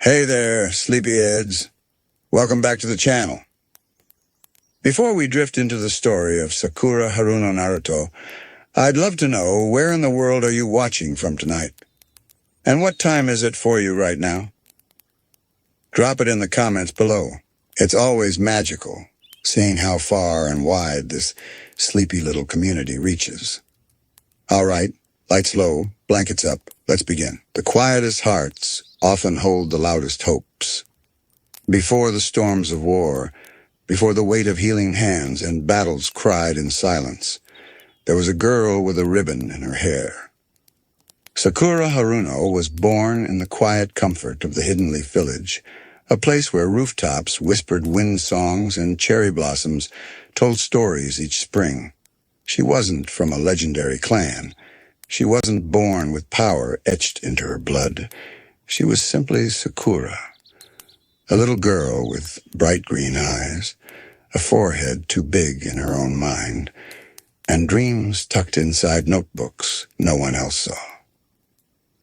Hey there, sleepyheads. Welcome back to the channel. Before we drift into the story of Sakura Haruno Naruto, I'd love to know, where in the world are you watching from tonight? And what time is it for you right now? Drop it in the comments below. It's always magical, seeing how far and wide this sleepy little community reaches. All right, lights low, blankets up, let's begin. The quietest hearts often hold the loudest hopes. Before the storms of war, before the weight of healing hands and battles cried in silence, there was a girl with a ribbon in her hair. Sakura Haruno was born in the quiet comfort of the Hidden Leaf Village, a place where rooftops whispered wind songs and cherry blossoms told stories each spring. She wasn't from a legendary clan. She wasn't born with power etched into her blood. She was simply Sakura, a little girl with bright green eyes, a forehead too big in her own mind, and dreams tucked inside notebooks no one else saw.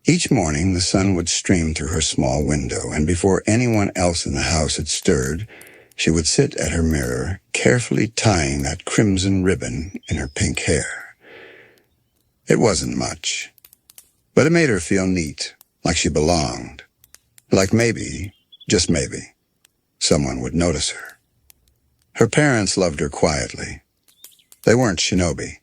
Each morning, the sun would stream through her small window, and before anyone else in the house had stirred, she would sit at her mirror, carefully tying that crimson ribbon in her pink hair. It wasn't much, but it made her feel neat, like she belonged, like maybe, just maybe, someone would notice her. Her parents loved her quietly. They weren't shinobi.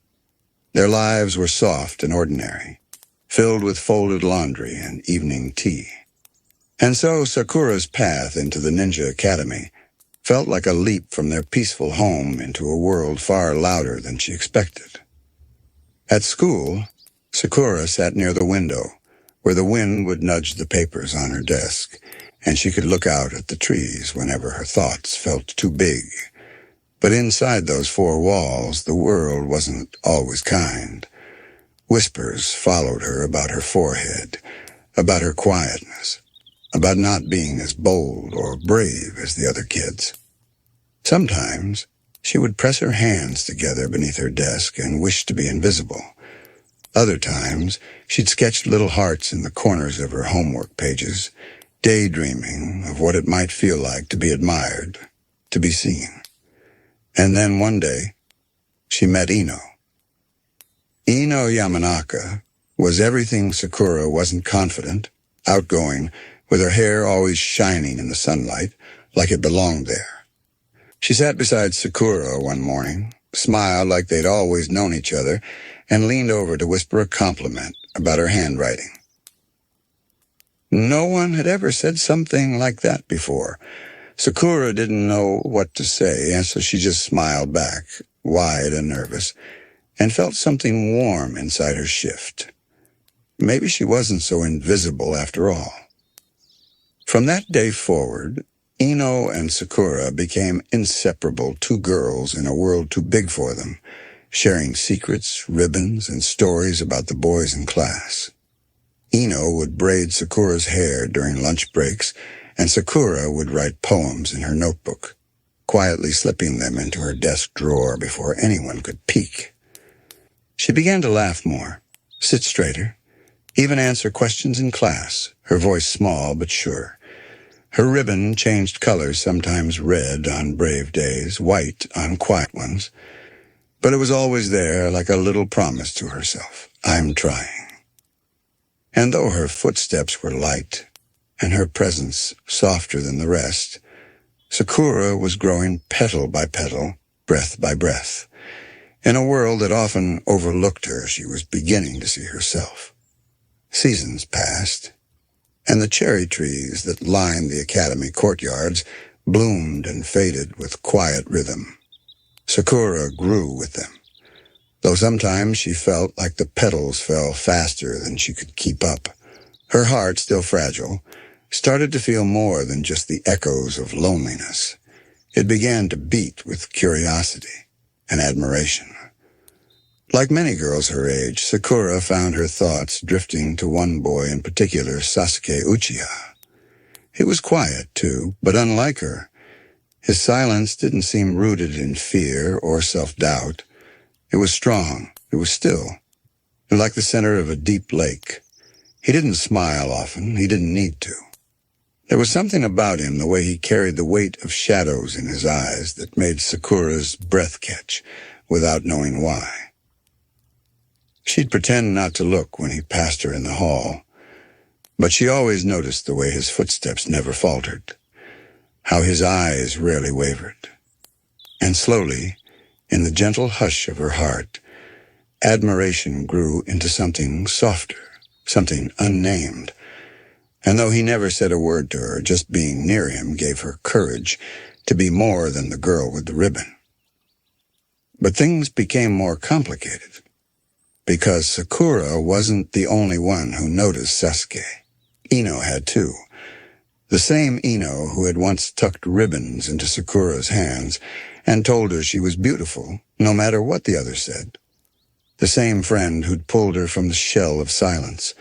Their lives were soft and ordinary, filled with folded laundry and evening tea. And so Sakura's path into the Ninja Academy felt like a leap from their peaceful home into a world far louder than she expected. At school, Sakura sat near the window, where the wind would nudge the papers on her desk, and she could look out at the trees whenever her thoughts felt too big. But inside those four walls, the world wasn't always kind. Whispers followed her about her forehead, about her quietness, about not being as bold or brave as the other kids. Sometimes she would press her hands together beneath her desk and wish to be invisible. Other times, she'd sketch little hearts in the corners of her homework pages, daydreaming of what it might feel like to be admired, to be seen. And then one day, she met Ino. Ino Yamanaka was everything Sakura wasn't: confident, outgoing, with her hair always shining in the sunlight, like it belonged there. She sat beside Sakura one morning, smiled like they'd always known each other, and leaned over to whisper a compliment about her handwriting. No one had ever said something like that before. Sakura didn't know what to say, and so she just smiled back, wide and nervous, and felt something warm inside her shift. Maybe she wasn't so invisible after all. From that day forward, Ino and Sakura became inseparable two girls in a world too big for them, sharing secrets, ribbons, and stories about the boys in class. Ino would braid Sakura's hair during lunch breaks, and Sakura would write poems in her notebook, quietly slipping them into her desk drawer before anyone could peek. She began to laugh more, sit straighter, even answer questions in class, her voice small but sure. Her ribbon changed colors, sometimes red on brave days, white on quiet ones. But it was always there, like a little promise to herself. I'm trying. And though her footsteps were light, and her presence softer than the rest, Sakura was growing petal by petal, breath by breath. In a world that often overlooked her, she was beginning to see herself. Seasons passed, and the cherry trees that lined the academy courtyards bloomed and faded with quiet rhythm. Sakura grew with them, though sometimes she felt like the petals fell faster than she could keep up. Her heart, still fragile, started to feel more than just the echoes of loneliness. It began to beat with curiosity and admiration. Like many girls her age, Sakura found her thoughts drifting to one boy in particular, Sasuke Uchiha. He was quiet, too, but unlike her, his silence didn't seem rooted in fear or self-doubt. It was strong, it was still, like the center of a deep lake. He didn't smile often, he didn't need to. There was something about him, the way he carried the weight of shadows in his eyes, that made Sakura's breath catch, without knowing why. She'd pretend not to look when he passed her in the hall, but she always noticed the way his footsteps never faltered, how his eyes rarely wavered. And slowly, in the gentle hush of her heart, admiration grew into something softer, something unnamed. And though he never said a word to her, just being near him gave her courage to be more than the girl with the ribbon. But things became more complicated, because Sakura wasn't the only one who noticed Sasuke. Ino had too. The same Ino who had once tucked ribbons into Sakura's hands and told her she was beautiful, no matter what the others said. The same friend who'd pulled her from the shell of silence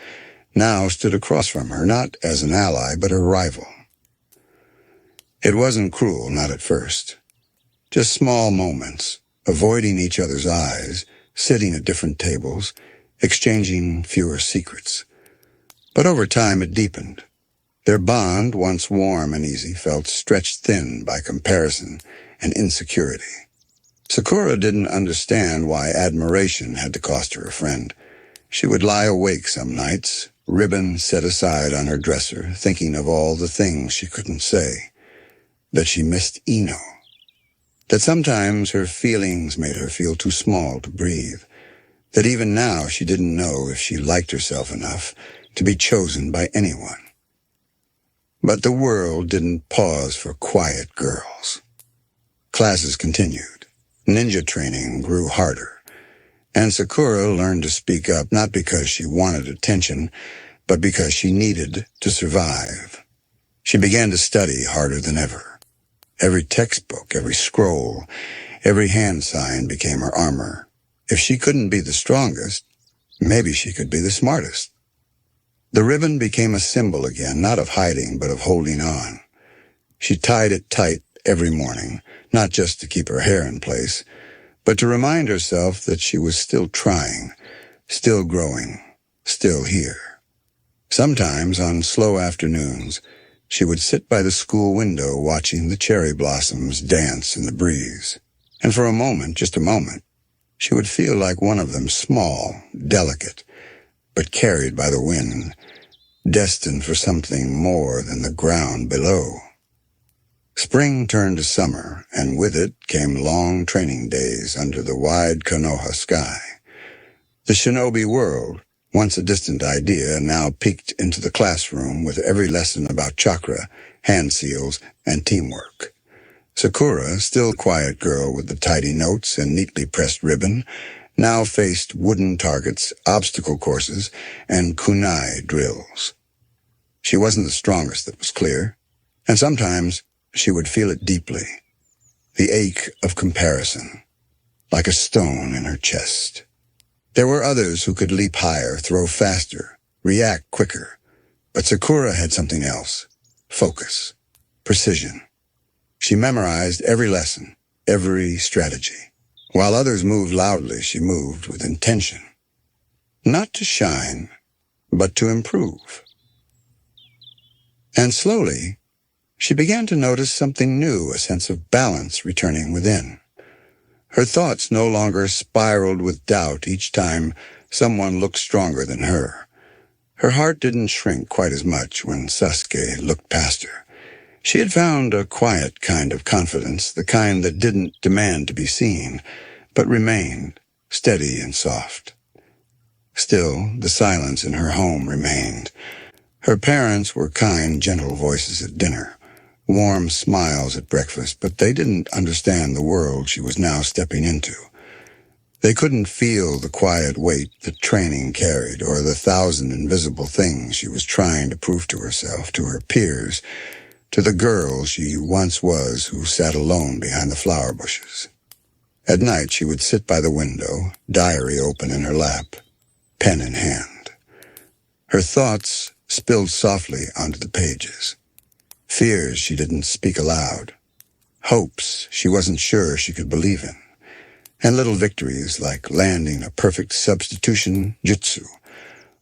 now stood across from her, not as an ally, but a rival. It wasn't cruel, not at first. Just small moments, avoiding each other's eyes, sitting at different tables, exchanging fewer secrets. But over time it deepened. Their bond, once warm and easy, felt stretched thin by comparison and insecurity. Sakura didn't understand why admiration had to cost her a friend. She would lie awake some nights, ribbon set aside on her dresser, thinking of all the things she couldn't say. That she missed Ino. That sometimes her feelings made her feel too small to breathe. That even now she didn't know if she liked herself enough to be chosen by anyone. But the world didn't pause for quiet girls. Classes continued. Ninja training grew harder. And Sakura learned to speak up, not because she wanted attention, but because she needed to survive. She began to study harder than ever. Every textbook, every scroll, every hand sign became her armor. If she couldn't be the strongest, maybe she could be the smartest. The ribbon became a symbol again, not of hiding, but of holding on. She tied it tight every morning, not just to keep her hair in place, but to remind herself that she was still trying, still growing, still here. Sometimes, on slow afternoons, she would sit by the school window watching the cherry blossoms dance in the breeze. And for a moment, just a moment, she would feel like one of them, small, delicate, but carried by the wind, destined for something more than the ground below. Spring turned to summer, and with it came long training days under the wide Konoha sky. The shinobi world, once a distant idea, now peeked into the classroom with every lesson about chakra, hand seals, and teamwork. Sakura, still quiet girl with the tidy notes and neatly pressed ribbon, now faced wooden targets, obstacle courses, and kunai drills. She wasn't the strongest, that was clear, and sometimes she would feel it deeply, the ache of comparison, like a stone in her chest. There were others who could leap higher, throw faster, react quicker, but Sakura had something else: focus, precision. She memorized every lesson, every strategy. While others moved loudly, she moved with intention. Not to shine, but to improve. And slowly, she began to notice something new, a sense of balance returning within. Her thoughts no longer spiraled with doubt each time someone looked stronger than her. Her heart didn't shrink quite as much when Sasuke looked past her. She had found a quiet kind of confidence, the kind that didn't demand to be seen, but remained steady and soft. Still, the silence in her home remained. Her parents were kind, gentle voices at dinner, warm smiles at breakfast, but they didn't understand the world she was now stepping into. They couldn't feel the quiet weight that training carried, or the thousand invisible things she was trying to prove to herself, to her peers, to the girl she once was who sat alone behind the flower bushes. At night she would sit by the window, diary open in her lap, pen in hand. Her thoughts spilled softly onto the pages. Fears she didn't speak aloud. Hopes she wasn't sure she could believe in. And little victories like landing a perfect substitution jutsu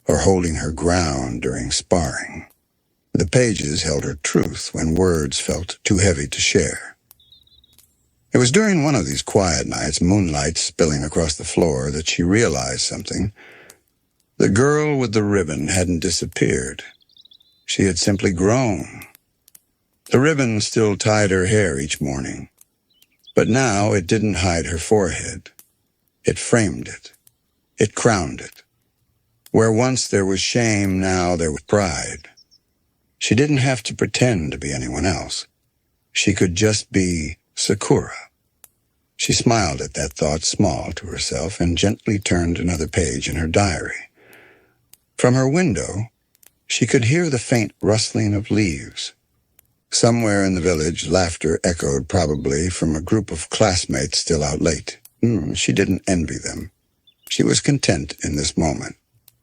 or holding her ground during sparring. The pages held her truth when words felt too heavy to share. It was during one of these quiet nights, moonlight spilling across the floor, that she realized something. The girl with the ribbon hadn't disappeared. She had simply grown. The ribbon still tied her hair each morning, but now it didn't hide her forehead. It framed it. It crowned it. Where once there was shame, now there was pride. She didn't have to pretend to be anyone else. She could just be Sakura. She smiled at that thought, small to herself, and gently turned another page in her diary. From her window, she could hear the faint rustling of leaves. Somewhere in the village, laughter echoed, probably from a group of classmates still out late. She didn't envy them. She was content in this moment,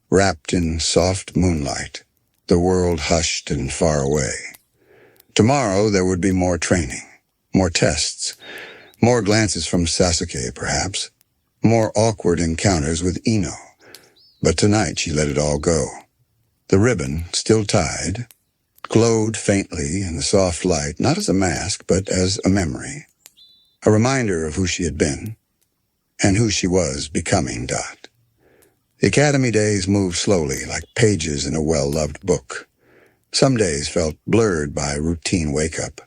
wrapped in soft moonlight, the world hushed and far away. Tomorrow there would be more training, more tests, more glances from Sasuke, perhaps, more awkward encounters with Ino. But tonight she let it all go. The ribbon, still tied, glowed faintly in the soft light, not as a mask, but as a memory, a reminder of who she had been and who she was becoming. The academy days moved slowly, like pages in a well-loved book. Some days felt blurred by routine wake-up.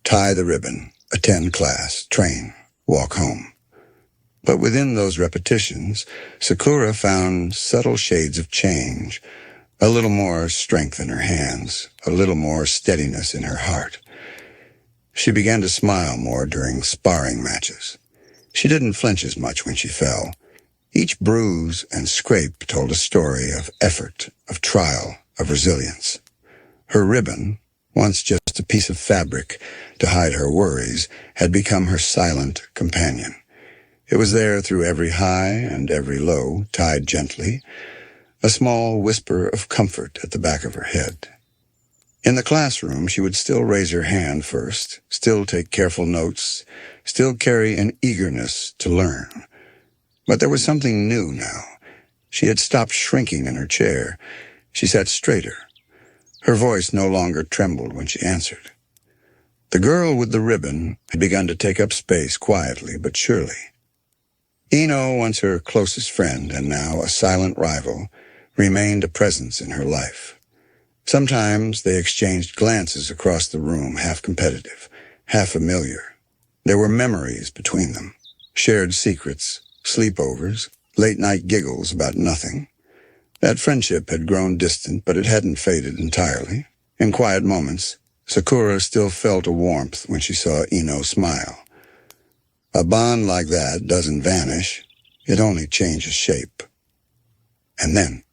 Tie the ribbon, attend class, train, walk home. But within those repetitions, Sakura found subtle shades of change, a little more strength in her hands, a little more steadiness in her heart. She began to smile more during sparring matches. She didn't flinch as much when she fell. Each bruise and scrape told a story of effort, of trial, of resilience. Her ribbon, once just a piece of fabric to hide her worries, had become her silent companion. It was there through every high and every low, tied gently, a small whisper of comfort at the back of her head. In the classroom, she would still raise her hand first, still take careful notes, still carry an eagerness to learn. But there was something new now. She had stopped shrinking in her chair. She sat straighter. Her voice no longer trembled when she answered. The girl with the ribbon had begun to take up space quietly but surely. Ino, once her closest friend and now a silent rival, remained a presence in her life. Sometimes they exchanged glances across the room, half competitive, half familiar. There were memories between them, shared secrets, sleepovers, late-night giggles about nothing. That friendship had grown distant, but it hadn't faded entirely. In quiet moments, Sakura still felt a warmth when she saw Ino smile. A bond like that doesn't vanish. It only changes shape. And then,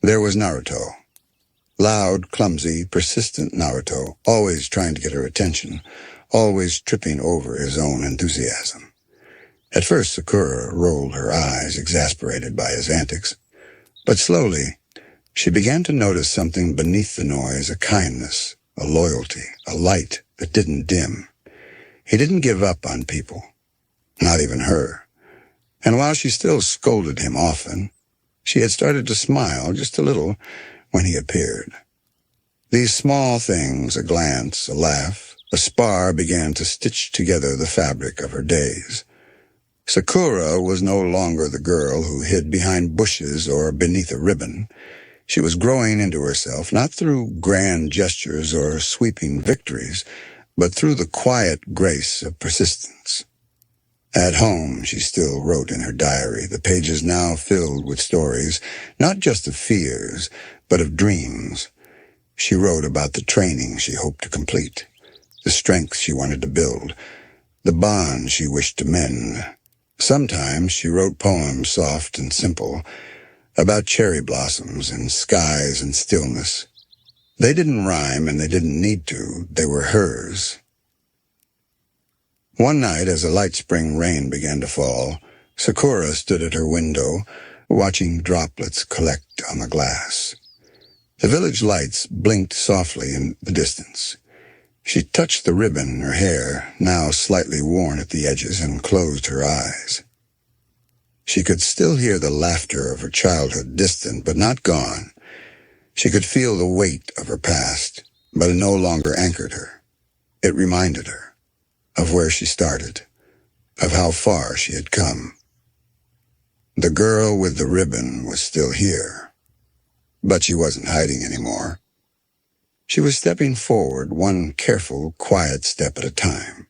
there was Naruto. Loud, clumsy, persistent Naruto, always trying to get her attention, always tripping over his own enthusiasm. At first, Sakura rolled her eyes, exasperated by his antics. But slowly, she began to notice something beneath the noise, a kindness, a loyalty, a light that didn't dim. He didn't give up on people, not even her. And while she still scolded him often, she had started to smile just a little when he appeared. These small things, a glance, a laugh, a spar, began to stitch together the fabric of her days. Sakura was no longer the girl who hid behind bushes or beneath a ribbon. She was growing into herself, not through grand gestures or sweeping victories, but through the quiet grace of persistence. At home, she still wrote in her diary, the pages now filled with stories, not just of fears, but of dreams. She wrote about the training she hoped to complete, the strength she wanted to build, the bond she wished to mend. Sometimes she wrote poems soft and simple, about cherry blossoms and skies and stillness. They didn't rhyme and they didn't need to. They were hers. One night, as a light spring rain began to fall, Sakura stood at her window, watching droplets collect on the glass. The village lights blinked softly in the distance. She touched the ribbon in her hair, now slightly worn at the edges, and closed her eyes. She could still hear the laughter of her childhood, distant but not gone. She could feel the weight of her past, but it no longer anchored her. It reminded her of where she started, of how far she had come. The girl with the ribbon was still here, but she wasn't hiding anymore. She was stepping forward, one careful, quiet step at a time.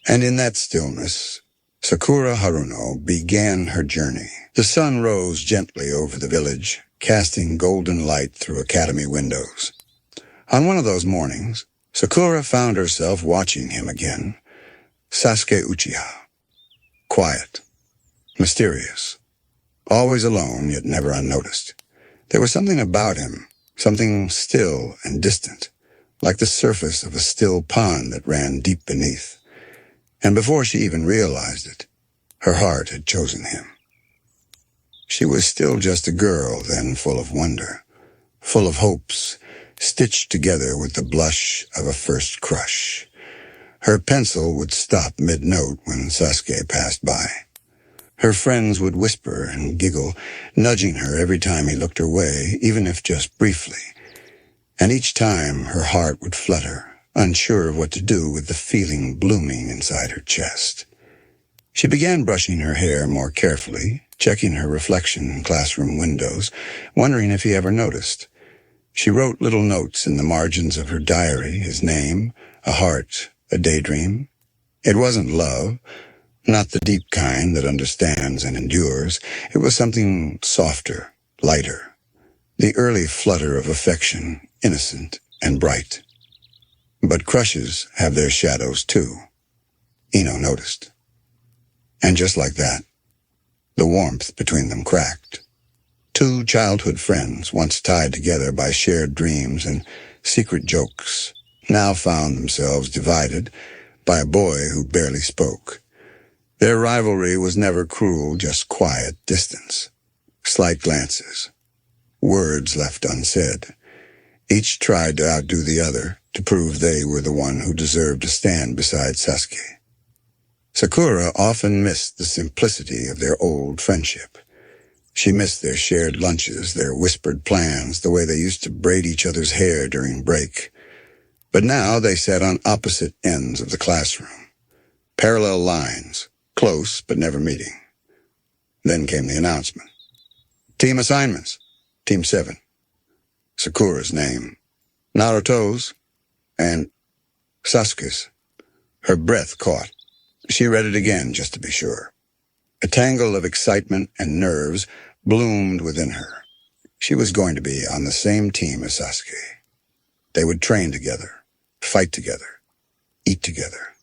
And in that stillness, Sakura Haruno began her journey. The sun rose gently over the village, casting golden light through academy windows. On one of those mornings, Sakura found herself watching him again, Sasuke Uchiha. Quiet, mysterious, always alone yet never unnoticed. There was something about him, something still and distant, like the surface of a still pond that ran deep beneath. And before she even realized it, her heart had chosen him. She was still just a girl then, full of wonder, full of hopes, stitched together with the blush of a first crush. Her pencil would stop mid-note when Sasuke passed by. Her friends would whisper and giggle, nudging her every time he looked her way, even if just briefly. And each time her heart would flutter, unsure of what to do with the feeling blooming inside her chest. She began brushing her hair more carefully, checking her reflection in classroom windows, wondering if he ever noticed. She wrote little notes in the margins of her diary, his name, a heart, a daydream. It wasn't love, not the deep kind that understands and endures. It was something softer, lighter. The early flutter of affection, innocent and bright. But crushes have their shadows too. Ino noticed. And just like that, the warmth between them cracked. Two childhood friends, once tied together by shared dreams and secret jokes, now found themselves divided by a boy who barely spoke. Their rivalry was never cruel, just quiet distance. Slight glances. Words left unsaid. Each tried to outdo the other, to prove they were the one who deserved to stand beside Sasuke. Sakura often missed the simplicity of their old friendship. She missed their shared lunches, their whispered plans, the way they used to braid each other's hair during break. But now they sat on opposite ends of the classroom. Parallel lines, close but never meeting. Then came the announcement. Team assignments. Team 7. Sakura's name. Naruto's and Sasuke's. Her breath caught. She read it again just to be sure. A tangle of excitement and nerves bloomed within her. She was going to be on the same team as Sasuke. They would train together, fight together, eat together.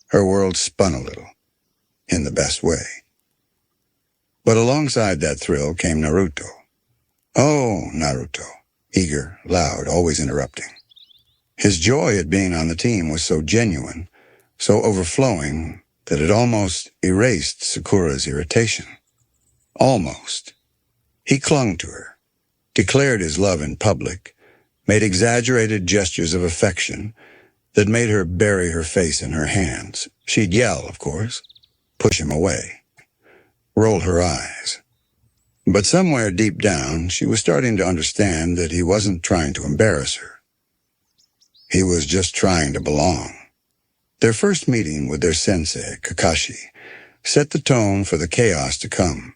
Her world spun a little, in the best way. But alongside that thrill came Naruto. Oh, Naruto, eager, loud, always interrupting. His joy at being on the team was so genuine, so overflowing, that it almost erased Sakura's irritation. Almost. He clung to her, declared his love in public, made exaggerated gestures of affection that made her bury her face in her hands. She'd yell, of course, push him away, roll her eyes. But somewhere deep down, she was starting to understand that he wasn't trying to embarrass her. He was just trying to belong. Their first meeting with their sensei, Kakashi, set the tone for the chaos to come.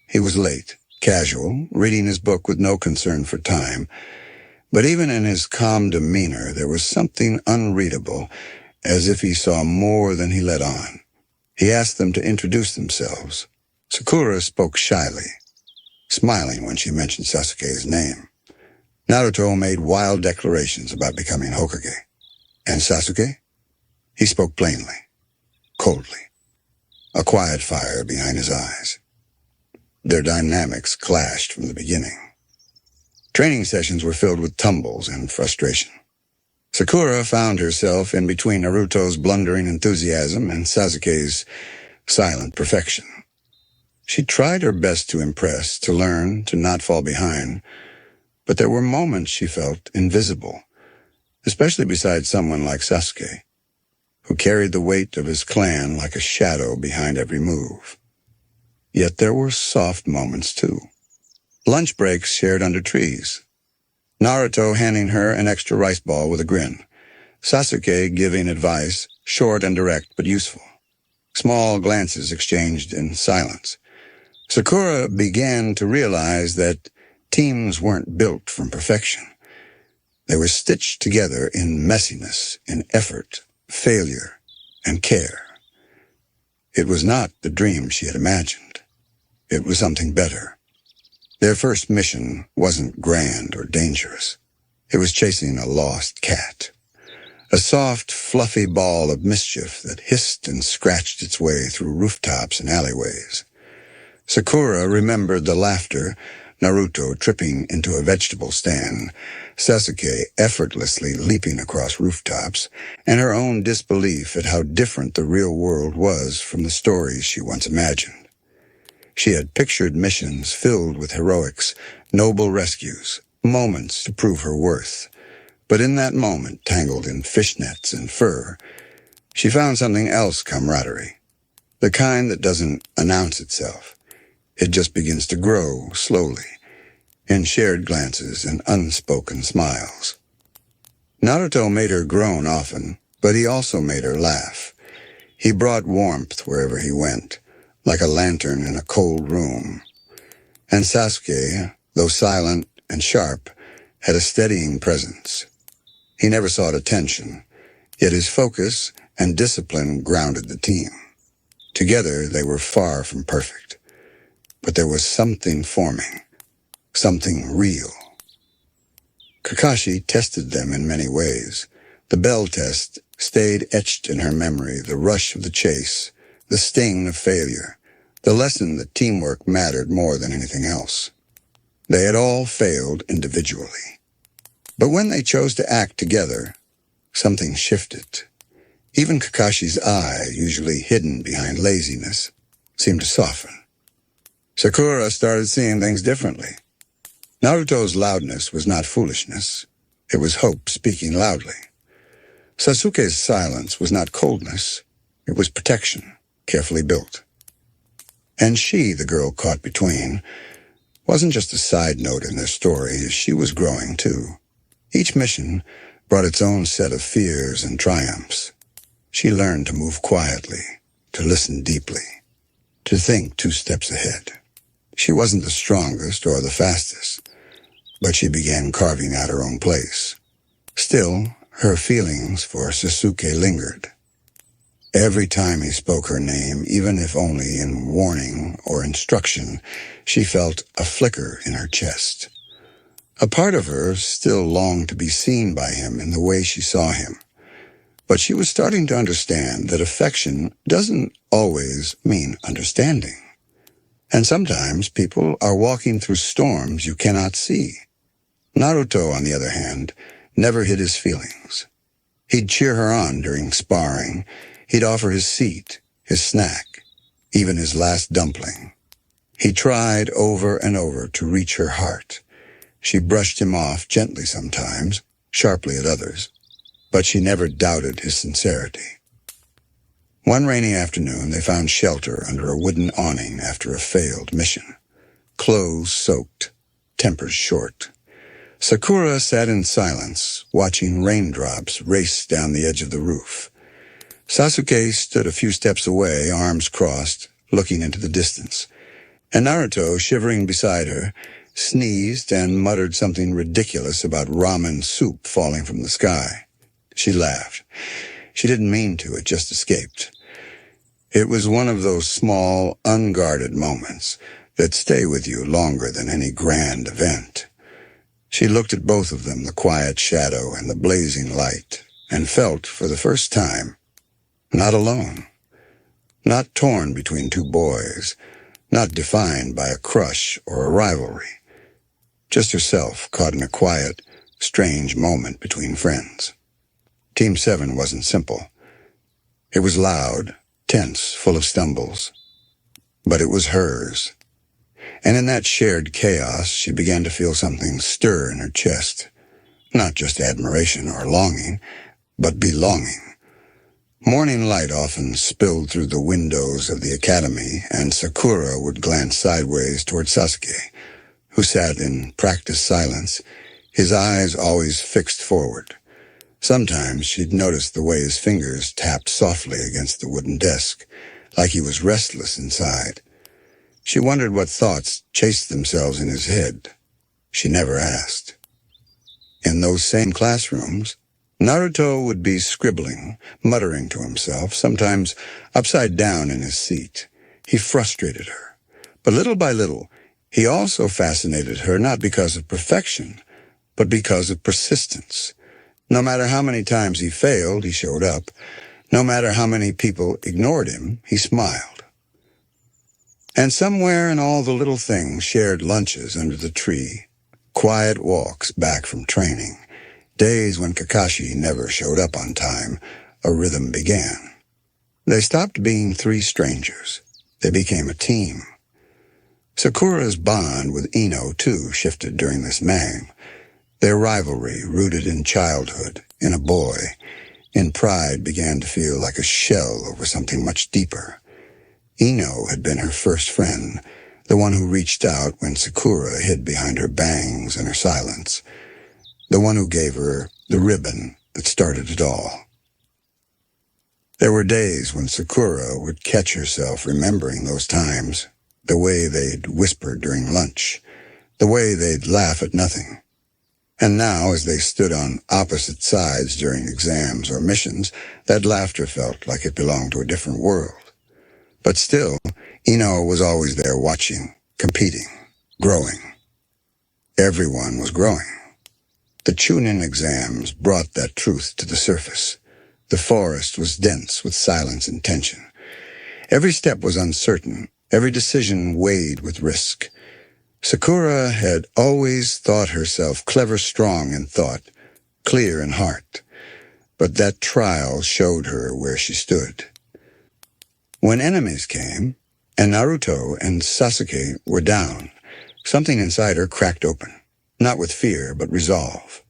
He was late, casual, reading his book with no concern for time. But even in his calm demeanor, there was something unreadable, as if he saw more than he let on. He asked them to introduce themselves. Sakura spoke shyly, smiling when she mentioned Sasuke's name. Naruto made wild declarations about becoming Hokage. And Sasuke? He spoke plainly, coldly, a quiet fire behind his eyes. Their dynamics clashed from the beginning. Training sessions were filled with tumbles and frustration. Sakura found herself in between Naruto's blundering enthusiasm and Sasuke's silent perfection. She tried her best to impress, to learn, to not fall behind, but there were moments she felt invisible, especially beside someone like Sasuke, who carried the weight of his clan like a shadow behind every move. Yet there were soft moments too. Lunch breaks shared under trees, Naruto handing her an extra rice ball with a grin. Sasuke giving advice, short and direct but useful. Small glances exchanged in silence. Sakura began to realize that teams weren't built from perfection. They were stitched together in messiness, in effort, failure, and care. It was not the dream she had imagined. It was something better. Their first mission wasn't grand or dangerous. It was chasing a lost cat. A soft, fluffy ball of mischief that hissed and scratched its way through rooftops and alleyways. Sakura remembered the laughter, Naruto tripping into a vegetable stand, Sasuke effortlessly leaping across rooftops, and her own disbelief at how different the real world was from the stories she once imagined. She had pictured missions filled with heroics, noble rescues, moments to prove her worth. But in that moment, tangled in fishnets and fur, she found something else: camaraderie. The kind that doesn't announce itself. It just begins to grow slowly, in shared glances and unspoken smiles. Naruto made her groan often, but he also made her laugh. He brought warmth wherever he went, like a lantern in a cold room. And Sasuke, though silent and sharp, had a steadying presence. He never sought attention, yet his focus and discipline grounded the team. Together, they were far from perfect. But there was something forming, something real. Kakashi tested them in many ways. The bell test stayed etched in her memory, the rush of the chase, the sting of failure, the lesson that teamwork mattered more than anything else. They had all failed individually. But when they chose to act together, something shifted. Even Kakashi's eye, usually hidden behind laziness, seemed to soften. Sakura started seeing things differently. Naruto's loudness was not foolishness. It was hope speaking loudly. Sasuke's silence was not coldness. It was protection, carefully built. And she, the girl caught between, wasn't just a side note in their story. She was growing too. Each mission brought its own set of fears and triumphs. She learned to move quietly, to listen deeply, to think 2 steps ahead. She wasn't the strongest or the fastest, but she began carving out her own place. Still, her feelings for Sasuke lingered. Every time he spoke her name, even if only in warning or instruction, she felt a flicker in her chest. A part of her still longed to be seen by him in the way she saw him. But she was starting to understand that affection doesn't always mean understanding. And sometimes people are walking through storms you cannot see. Naruto, on the other hand, never hid his feelings. He'd cheer her on during sparring. He'd offer his seat, his snack, even his last dumpling. He tried over and over to reach her heart. She brushed him off gently sometimes, sharply at others, but she never doubted his sincerity. One rainy afternoon, they found shelter under a wooden awning after a failed mission. Clothes soaked, tempers short. Sakura sat in silence, watching raindrops race down the edge of the roof. Sasuke stood a few steps away, arms crossed, looking into the distance. And Naruto, shivering beside her, sneezed and muttered something ridiculous about ramen soup falling from the sky. She laughed. She didn't mean to, it just escaped. It was one of those small, unguarded moments that stay with you longer than any grand event. She looked at both of them, the quiet shadow and the blazing light, and felt, for the first time, not alone. Not torn between 2 boys, not defined by a crush or a rivalry. Just herself, caught in a quiet, strange moment between friends. Team 7 wasn't simple. It was loud, tense, full of stumbles. But it was hers. And in that shared chaos, she began to feel something stir in her chest. Not just admiration or longing, but belonging. Morning light often spilled through the windows of the academy, and Sakura would glance sideways toward Sasuke, who sat in practiced silence, his eyes always fixed forward. Sometimes she'd noticed the way his fingers tapped softly against the wooden desk, like he was restless inside. She wondered what thoughts chased themselves in his head. She never asked. In those same classrooms, Naruto would be scribbling, muttering to himself, sometimes upside down in his seat. He frustrated her. But little by little, he also fascinated her not because of perfection, but because of persistence. No matter how many times he failed, he showed up. No matter how many people ignored him, he smiled. And somewhere in all the little things, shared lunches under the tree, quiet walks back from training, days when Kakashi never showed up on time, a rhythm began. They stopped being three strangers. They became a team. Sakura's bond with Ino, too, shifted during this mang. Their rivalry, rooted in childhood, in a boy, in pride, began to feel like a shell over something much deeper. Ino had been her first friend, the one who reached out when Sakura hid behind her bangs and her silence, the one who gave her the ribbon that started it all. There were days when Sakura would catch herself remembering those times, the way they'd whispered during lunch, the way they'd laugh at nothing. And now, as they stood on opposite sides during exams or missions, that laughter felt like it belonged to a different world. But still, Ino was always there watching, competing, growing. Everyone was growing. The Chunin Exams brought that truth to the surface. The forest was dense with silence and tension. Every step was uncertain, every decision weighed with risk. Sakura had always thought herself clever, strong in thought, clear in heart. But that trial showed her where she stood. When enemies came, and Naruto and Sasuke were down, something inside her cracked open, not with fear, but resolve.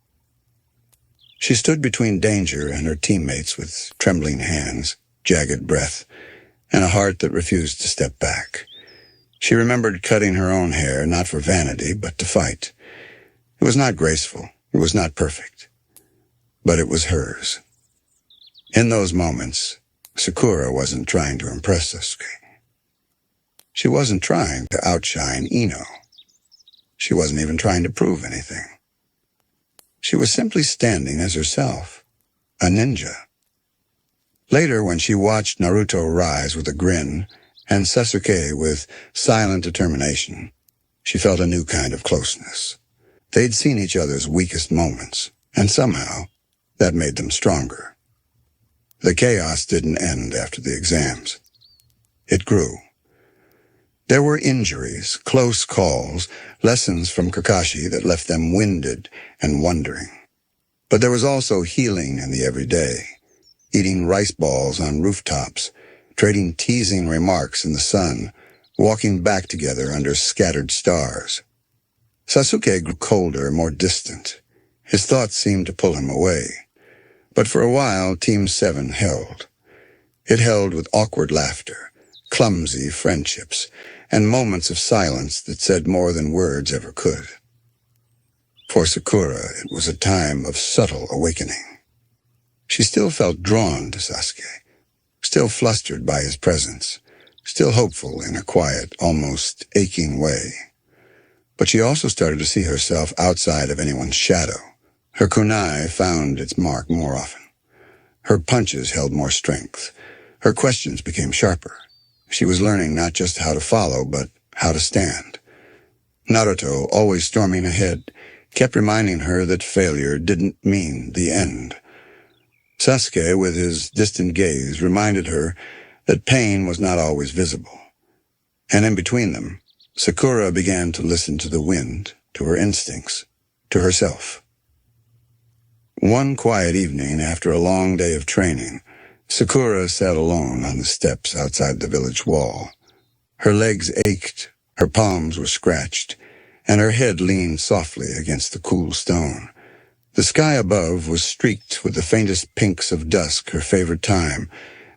She stood between danger and her teammates with trembling hands, jagged breath, and a heart that refused to step back. She remembered cutting her own hair, not for vanity, but to fight. It was not graceful, it was not perfect, but it was hers. In those moments, Sakura wasn't trying to impress Sasuke. She wasn't trying to outshine Ino. She wasn't even trying to prove anything. She was simply standing as herself, a ninja. Later, when she watched Naruto rise with a grin, and Sasuke with silent determination, she felt a new kind of closeness. They'd seen each other's weakest moments, and somehow, that made them stronger. The chaos didn't end after the exams. It grew. There were injuries, close calls, lessons from Kakashi that left them winded and wondering. But there was also healing in the everyday, eating rice balls on rooftops, trading teasing remarks in the sun, walking back together under scattered stars. Sasuke grew colder, more distant. His thoughts seemed to pull him away. But for a while, Team 7 held. It held with awkward laughter, clumsy friendships, and moments of silence that said more than words ever could. For Sakura, it was a time of subtle awakening. She still felt drawn to Sasuke, still flustered by his presence, still hopeful in a quiet, almost aching way. But she also started to see herself outside of anyone's shadow. Her kunai found its mark more often. Her punches held more strength. Her questions became sharper. She was learning not just how to follow, but how to stand. Naruto, always storming ahead, kept reminding her that failure didn't mean the end. Sasuke, with his distant gaze, reminded her that pain was not always visible. And in between them, Sakura began to listen to the wind, to her instincts, to herself. One quiet evening, after a long day of training, Sakura sat alone on the steps outside the village wall. Her legs ached, her palms were scratched, and her head leaned softly against the cool stone. The sky above was streaked with the faintest pinks of dusk, her favorite time,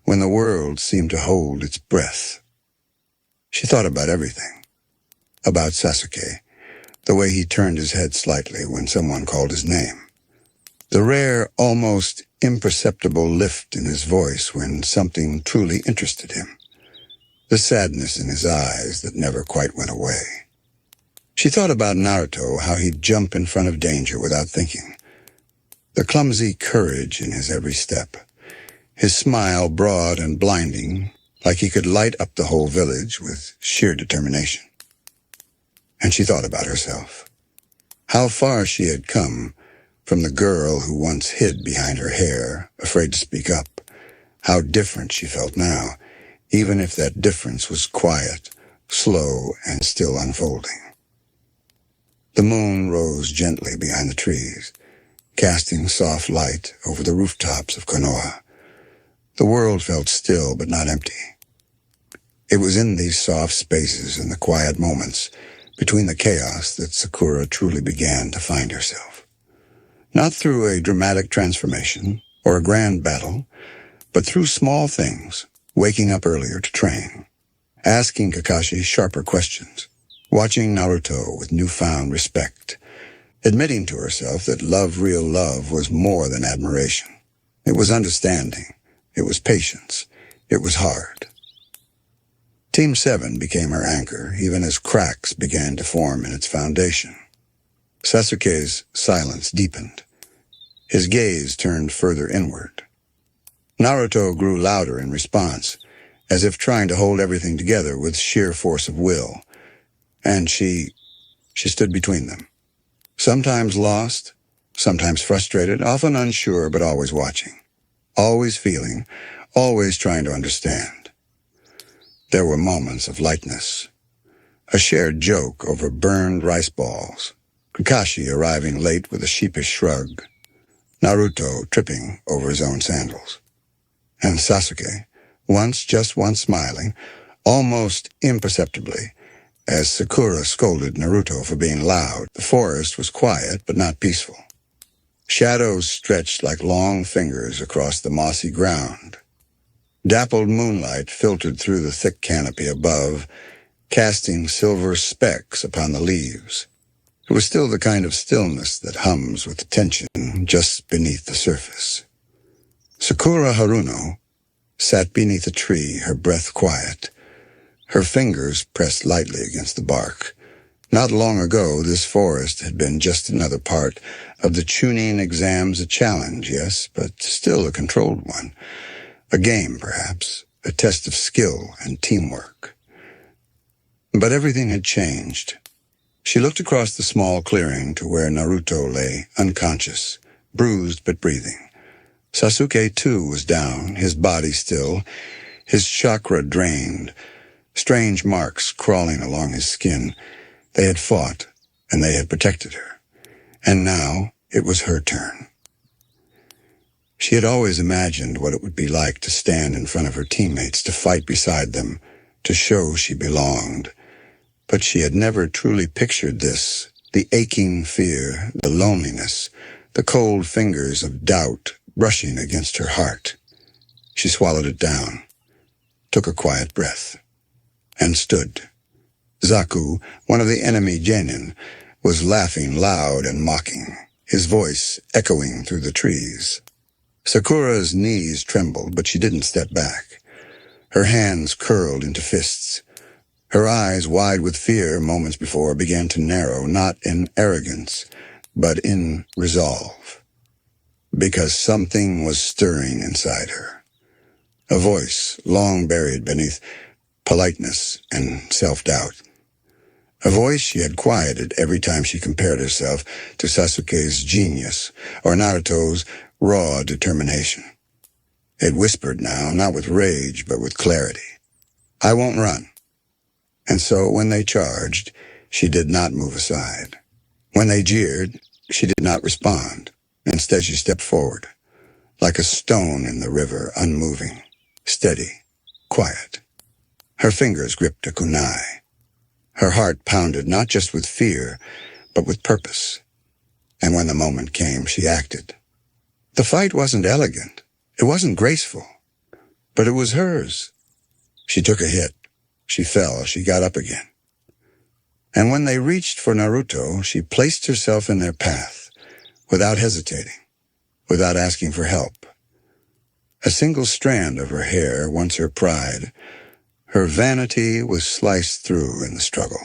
when the world seemed to hold its breath. She thought about everything. About Sasuke, the way he turned his head slightly when someone called his name, the rare, almost imperceptible lift in his voice when something truly interested him, the sadness in his eyes that never quite went away. She thought about Naruto, how he'd jump in front of danger without thinking, the clumsy courage in his every step, his smile broad and blinding, like he could light up the whole village with sheer determination. And she thought about herself, how far she had come from the girl who once hid behind her hair, afraid to speak up, how different she felt now, even if that difference was quiet, slow, and still unfolding. The moon rose gently behind the trees, casting soft light over the rooftops of Konoha. The world felt still but not empty. It was in these soft spaces and the quiet moments between the chaos that Sakura truly began to find herself. Not through a dramatic transformation or a grand battle, but through small things, waking up earlier to train, asking Kakashi sharper questions, watching Naruto with newfound respect, admitting to herself that real love, was more than admiration. It was understanding. It was patience. It was hard. Team 7 became her anchor, even as cracks began to form in its foundation. Sasuke's silence deepened. His gaze turned further inward. Naruto grew louder in response, as if trying to hold everything together with sheer force of will. And she stood between them. Sometimes lost, sometimes frustrated, often unsure, but always watching. Always feeling, always trying to understand. There were moments of lightness. A shared joke over burned rice balls. Kakashi arriving late with a sheepish shrug. Naruto tripping over his own sandals. And Sasuke, just once smiling, almost imperceptibly, as Sakura scolded Naruto for being loud. The forest was quiet but not peaceful. Shadows stretched like long fingers across the mossy ground. Dappled moonlight filtered through the thick canopy above, casting silver specks upon the leaves. It was still the kind of stillness that hums with tension just beneath the surface. Sakura Haruno sat beneath a tree, her breath quiet, her fingers pressed lightly against the bark. Not long ago, this forest had been just another part of the Chunin Exams, a challenge, yes, but still a controlled one. A game, perhaps, a test of skill and teamwork. But everything had changed. She looked across the small clearing to where Naruto lay, unconscious, bruised but breathing. Sasuke, too, was down, his body still, his chakra drained, strange marks crawling along his skin. They had fought, and they had protected her. And now it was her turn. She had always imagined what it would be like to stand in front of her teammates, to fight beside them, to show she belonged. But she had never truly pictured this, the aching fear, the loneliness, the cold fingers of doubt brushing against her heart. She swallowed it down, took a quiet breath, and stood. Zaku, one of the enemy genin, was laughing loud and mocking, his voice echoing through the trees. Sakura's knees trembled, but she didn't step back. Her hands curled into fists. Her eyes, wide with fear moments before, began to narrow, not in arrogance, but in resolve. Because something was stirring inside her. A voice long buried beneath politeness and self-doubt. A voice she had quieted every time she compared herself to Sasuke's genius or Naruto's raw determination. It whispered now, not with rage, but with clarity. I won't run. And so when they charged, she did not move aside. When they jeered, she did not respond. Instead, she stepped forward, like a stone in the river, unmoving, steady, quiet. Her fingers gripped a kunai. Her heart pounded not just with fear, but with purpose. And when the moment came, she acted. The fight wasn't elegant. It wasn't graceful. But it was hers. She took a hit. She fell. She got up again. And when they reached for Naruto, she placed herself in their path, without hesitating, without asking for help. A single strand of her hair, once her pride, her vanity was sliced through in the struggle.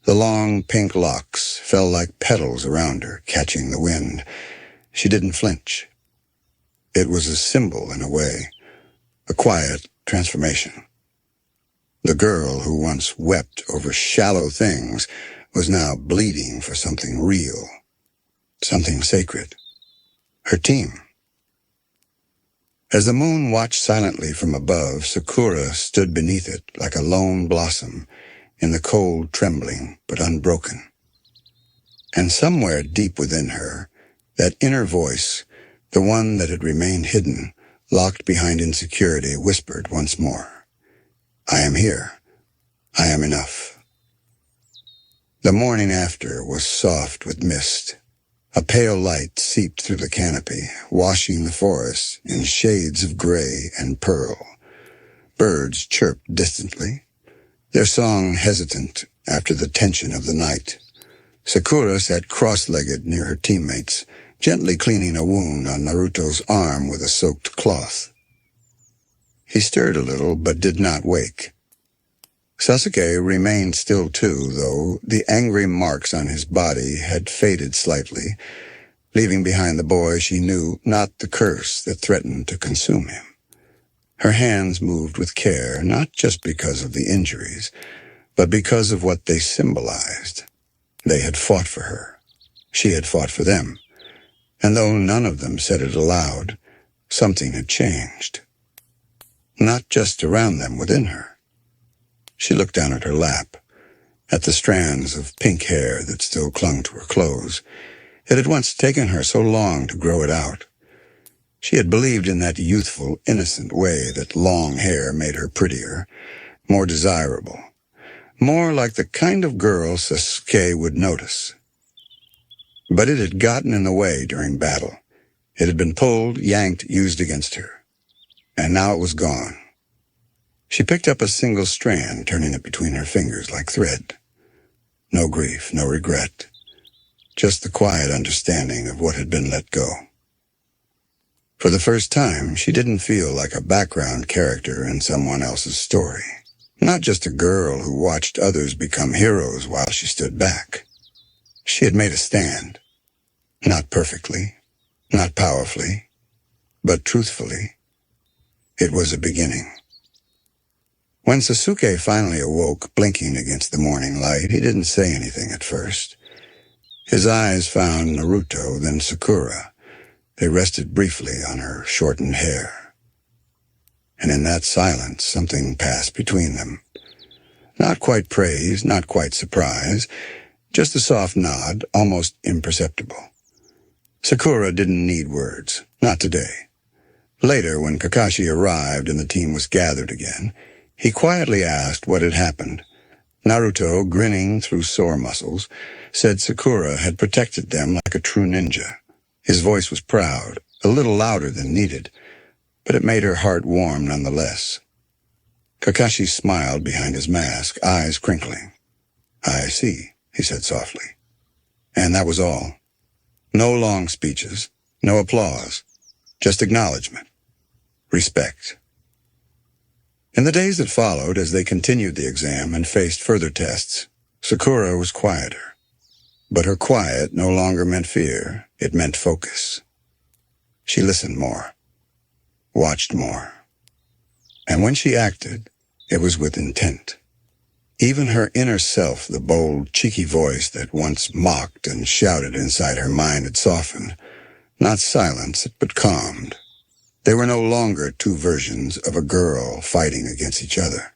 The long pink locks fell like petals around her, catching the wind. She didn't flinch. It was a symbol in a way, a quiet transformation. The girl who once wept over shallow things was now bleeding for something real, something sacred. Her team. As the moon watched silently from above, Sakura stood beneath it like a lone blossom, in the cold trembling but unbroken. And somewhere deep within her, that inner voice, the one that had remained hidden, locked behind insecurity, whispered once more, "I am here. I am enough." The morning after was soft with mist. A pale light seeped through the canopy, washing the forest in shades of gray and pearl. Birds chirped distantly, their song hesitant after the tension of the night. Sakura sat cross-legged near her teammates, gently cleaning a wound on Naruto's arm with a soaked cloth. He stirred a little, but did not wake. Sasuke remained still too, though the angry marks on his body had faded slightly, leaving behind the boy she knew, not the curse that threatened to consume him. Her hands moved with care, not just because of the injuries, but because of what they symbolized. They had fought for her. She had fought for them. And though none of them said it aloud, something had changed. Not just around them, within her. She looked down at her lap, at the strands of pink hair that still clung to her clothes. It had once taken her so long to grow it out. She had believed in that youthful, innocent way that long hair made her prettier, more desirable, more like the kind of girl Sasuke would notice. But it had gotten in the way during battle. It had been pulled, yanked, used against her. And now it was gone. She picked up a single strand, turning it between her fingers like thread. No grief, no regret. Just the quiet understanding of what had been let go. For the first time, she didn't feel like a background character in someone else's story. Not just a girl who watched others become heroes while she stood back. She had made a stand. Not perfectly, not powerfully, but truthfully. It was a beginning. When Sasuke finally awoke, blinking against the morning light, he didn't say anything at first. His eyes found Naruto, then Sakura. They rested briefly on her shortened hair. And in that silence, something passed between them. Not quite praise, not quite surprise, just a soft nod, almost imperceptible. Sakura didn't need words, not today. Later, when Kakashi arrived and the team was gathered again, he quietly asked what had happened. Naruto, grinning through sore muscles, said Sakura had protected them like a true ninja. His voice was proud, a little louder than needed, but it made her heart warm nonetheless. Kakashi smiled behind his mask, eyes crinkling. "I see," he said softly. And that was all. No long speeches, no applause, just acknowledgement, respect. In the days that followed, as they continued the exam and faced further tests, Sakura was quieter. But her quiet no longer meant fear, it meant focus. She listened more, watched more. And when she acted, it was with intent. Even her inner self, the bold, cheeky voice that once mocked and shouted inside her mind, had softened, not silenced, but calmed. They were no longer two versions of a girl fighting against each other.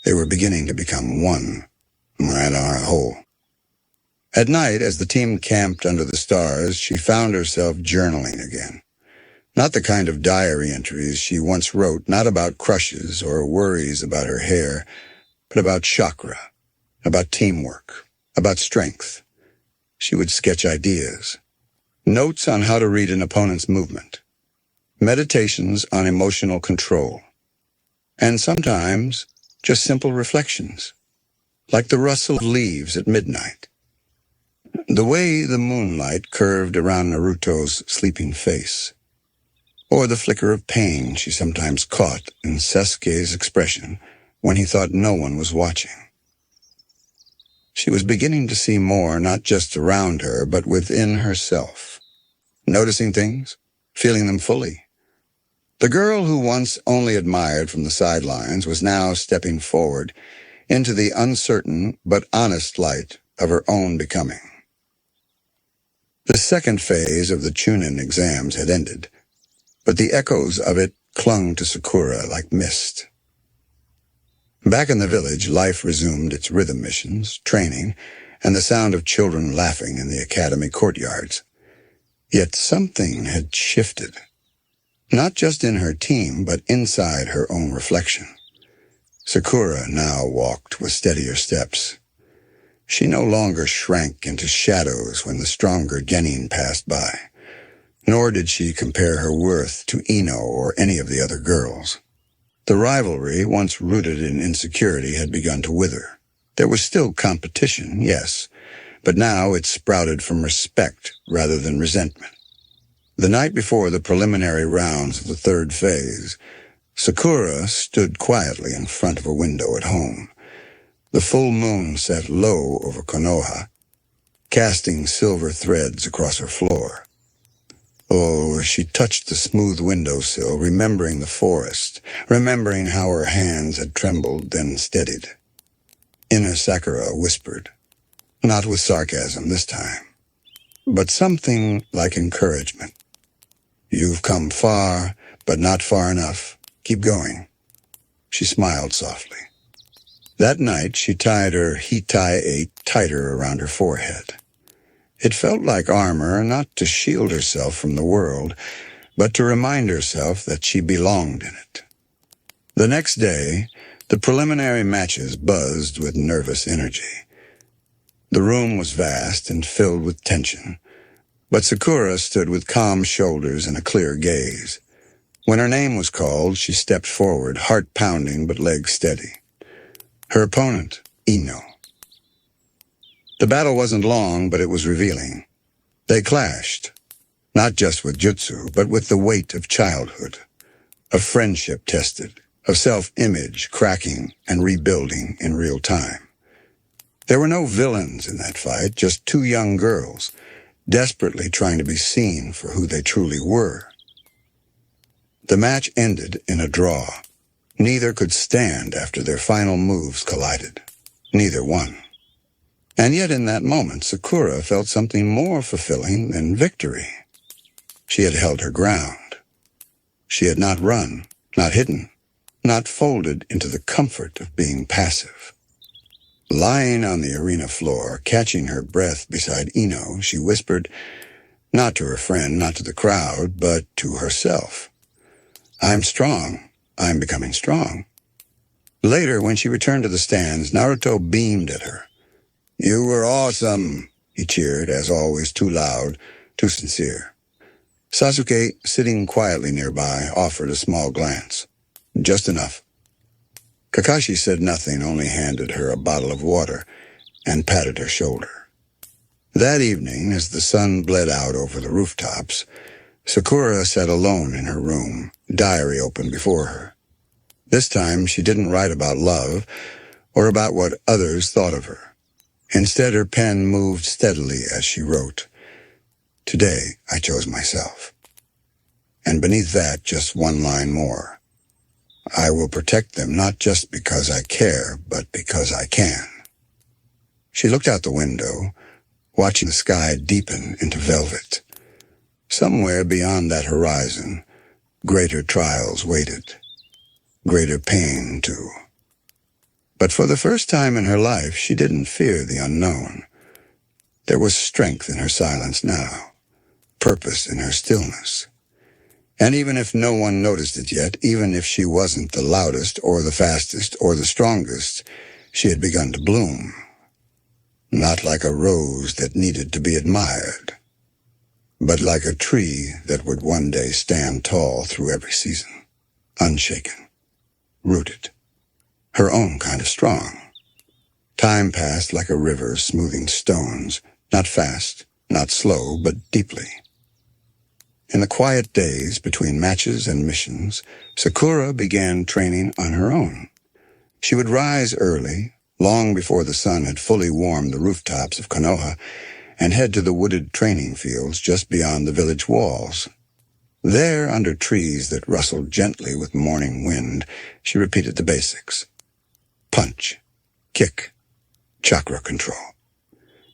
They were beginning to become one, right on a whole. At night, as the team camped under the stars, she found herself journaling again. Not the kind of diary entries she once wrote, not about crushes or worries about her hair, but about chakra, about teamwork, about strength. She would sketch ideas, notes on how to read an opponent's movement, meditations on emotional control, and sometimes just simple reflections. like the rustle of leaves at midnight. The way the moonlight curved around Naruto's sleeping face, or the flicker of pain she sometimes caught in Sasuke's expression when he thought no one was watching. She was beginning to see more, not just around her, but within herself, noticing things, feeling them fully. The girl who once only admired from the sidelines was now stepping forward into the uncertain but honest light of her own becoming. The second phase of the Chunin Exams had ended, but the echoes of it clung to Sakura like mist. Back in the village, life resumed its rhythm missions, training, and the sound of children laughing in the academy courtyards. Yet something had shifted, not just in her team, but inside her own reflection. Sakura now walked with steadier steps. She no longer shrank into shadows when the stronger genin passed by, nor did she compare her worth to Ino or any of the other girls. The rivalry, once rooted in insecurity, had begun to wither. There was still competition, yes, but now it sprouted from respect rather than resentment. The night before the preliminary rounds of the third phase, Sakura stood quietly in front of a window at home. The full moon set low over Konoha, casting silver threads across her floor. Oh, she touched the smooth windowsill, remembering the forest, remembering how her hands had trembled, then steadied. Inner Sakura whispered, not with sarcasm this time, but something like encouragement. You've come far, but not far enough. Keep going. She smiled softly. That night, she tied her Heartache tighter around her forehead. It felt like armor, not to shield herself from the world, but to remind herself that she belonged in it. The next day, the preliminary matches buzzed with nervous energy. The room was vast and filled with tension, but Sakura stood with calm shoulders and a clear gaze. When her name was called, she stepped forward, heart pounding but legs steady. Her opponent, Ino. The battle wasn't long, but it was revealing. They clashed, not just with jutsu, but with the weight of childhood, of friendship tested, of self-image cracking and rebuilding in real time. There were no villains in that fight, just two young girls, desperately trying to be seen for who they truly were. The match ended in a draw. Neither could stand after their final moves collided. Neither won. And yet in that moment, Sakura felt something more fulfilling than victory. She had held her ground. She had not run, not hidden, not folded into the comfort of being passive. Lying on the arena floor, catching her breath beside Ino, she whispered, not to her friend, not to the crowd, but to herself, I'm strong. I'm becoming strong. Later, when she returned to the stands, Naruto beamed at her. You were awesome, he cheered, as always too loud, too sincere. Sasuke, sitting quietly nearby, offered a small glance. Just enough. Kakashi said nothing, only handed her a bottle of water and patted her shoulder. That evening, as the sun bled out over the rooftops, Sakura sat alone in her room, diary open before her. This time, she didn't write about love or about what others thought of her. Instead, her pen moved steadily as she wrote, Today, I chose myself. And beneath that, just one line more. I will protect them not just because I care, but because I can. She looked out the window, watching the sky deepen into velvet. Somewhere beyond that horizon, greater trials waited. Greater pain, too. But for the first time in her life, she didn't fear the unknown. There was strength in her silence now, purpose in her stillness. And even if no one noticed it yet, even if she wasn't the loudest or the fastest or the strongest, she had begun to bloom. Not like a rose that needed to be admired, but like a tree that would one day stand tall through every season, unshaken, rooted. Her own kind of strong. Time passed like a river smoothing stones, not fast, not slow, but deeply. In the quiet days between matches and missions, Sakura began training on her own. She would rise early, long before the sun had fully warmed the rooftops of Konoha, and head to the wooded training fields just beyond the village walls. There, under trees that rustled gently with morning wind, she repeated the basics. Punch, kick, chakra control.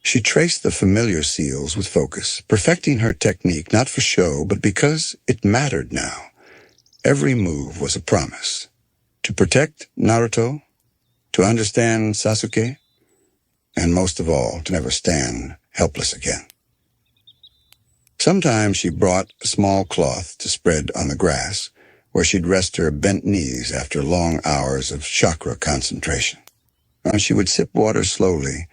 She traced the familiar seals with focus, perfecting her technique not for show, but because it mattered now. Every move was a promise. To protect Naruto, to understand Sasuke, and most of all, to never stand helpless again. Sometimes she brought a small cloth to spread on the grass, where she'd rest her bent knees after long hours of chakra concentration. She would sip water slowly,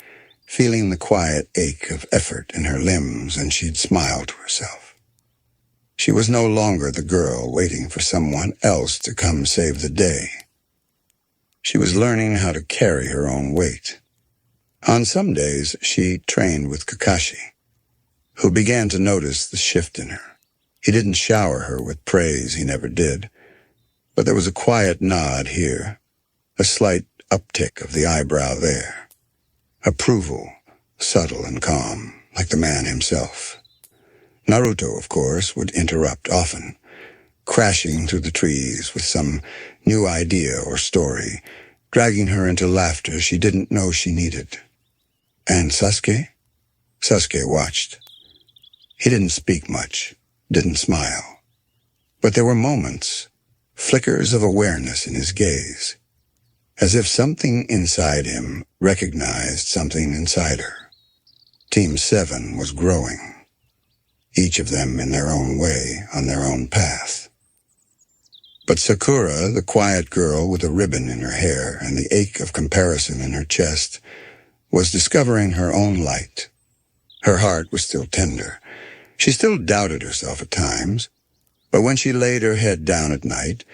feeling the quiet ache of effort in her limbs, and she'd smile to herself. She was no longer the girl waiting for someone else to come save the day. She was learning how to carry her own weight. On some days, she trained with Kakashi, who began to notice the shift in her. He didn't shower her with praise, he never did, but there was a quiet nod here, a slight uptick of the eyebrow there. Approval, subtle and calm, like the man himself. Naruto, of course, would interrupt often, crashing through the trees with some new idea or story, dragging her into laughter she didn't know she needed. And Sasuke? Sasuke watched. He didn't speak much, didn't smile. But there were moments, flickers of awareness in his gaze, as if something inside him recognized something inside her. Team 7 was growing, each of them in their own way, on their own path. But Sakura, the quiet girl with a ribbon in her hair and the ache of comparison in her chest, was discovering her own light. Her heart was still tender. She still doubted herself at times, but when she laid her head down at night,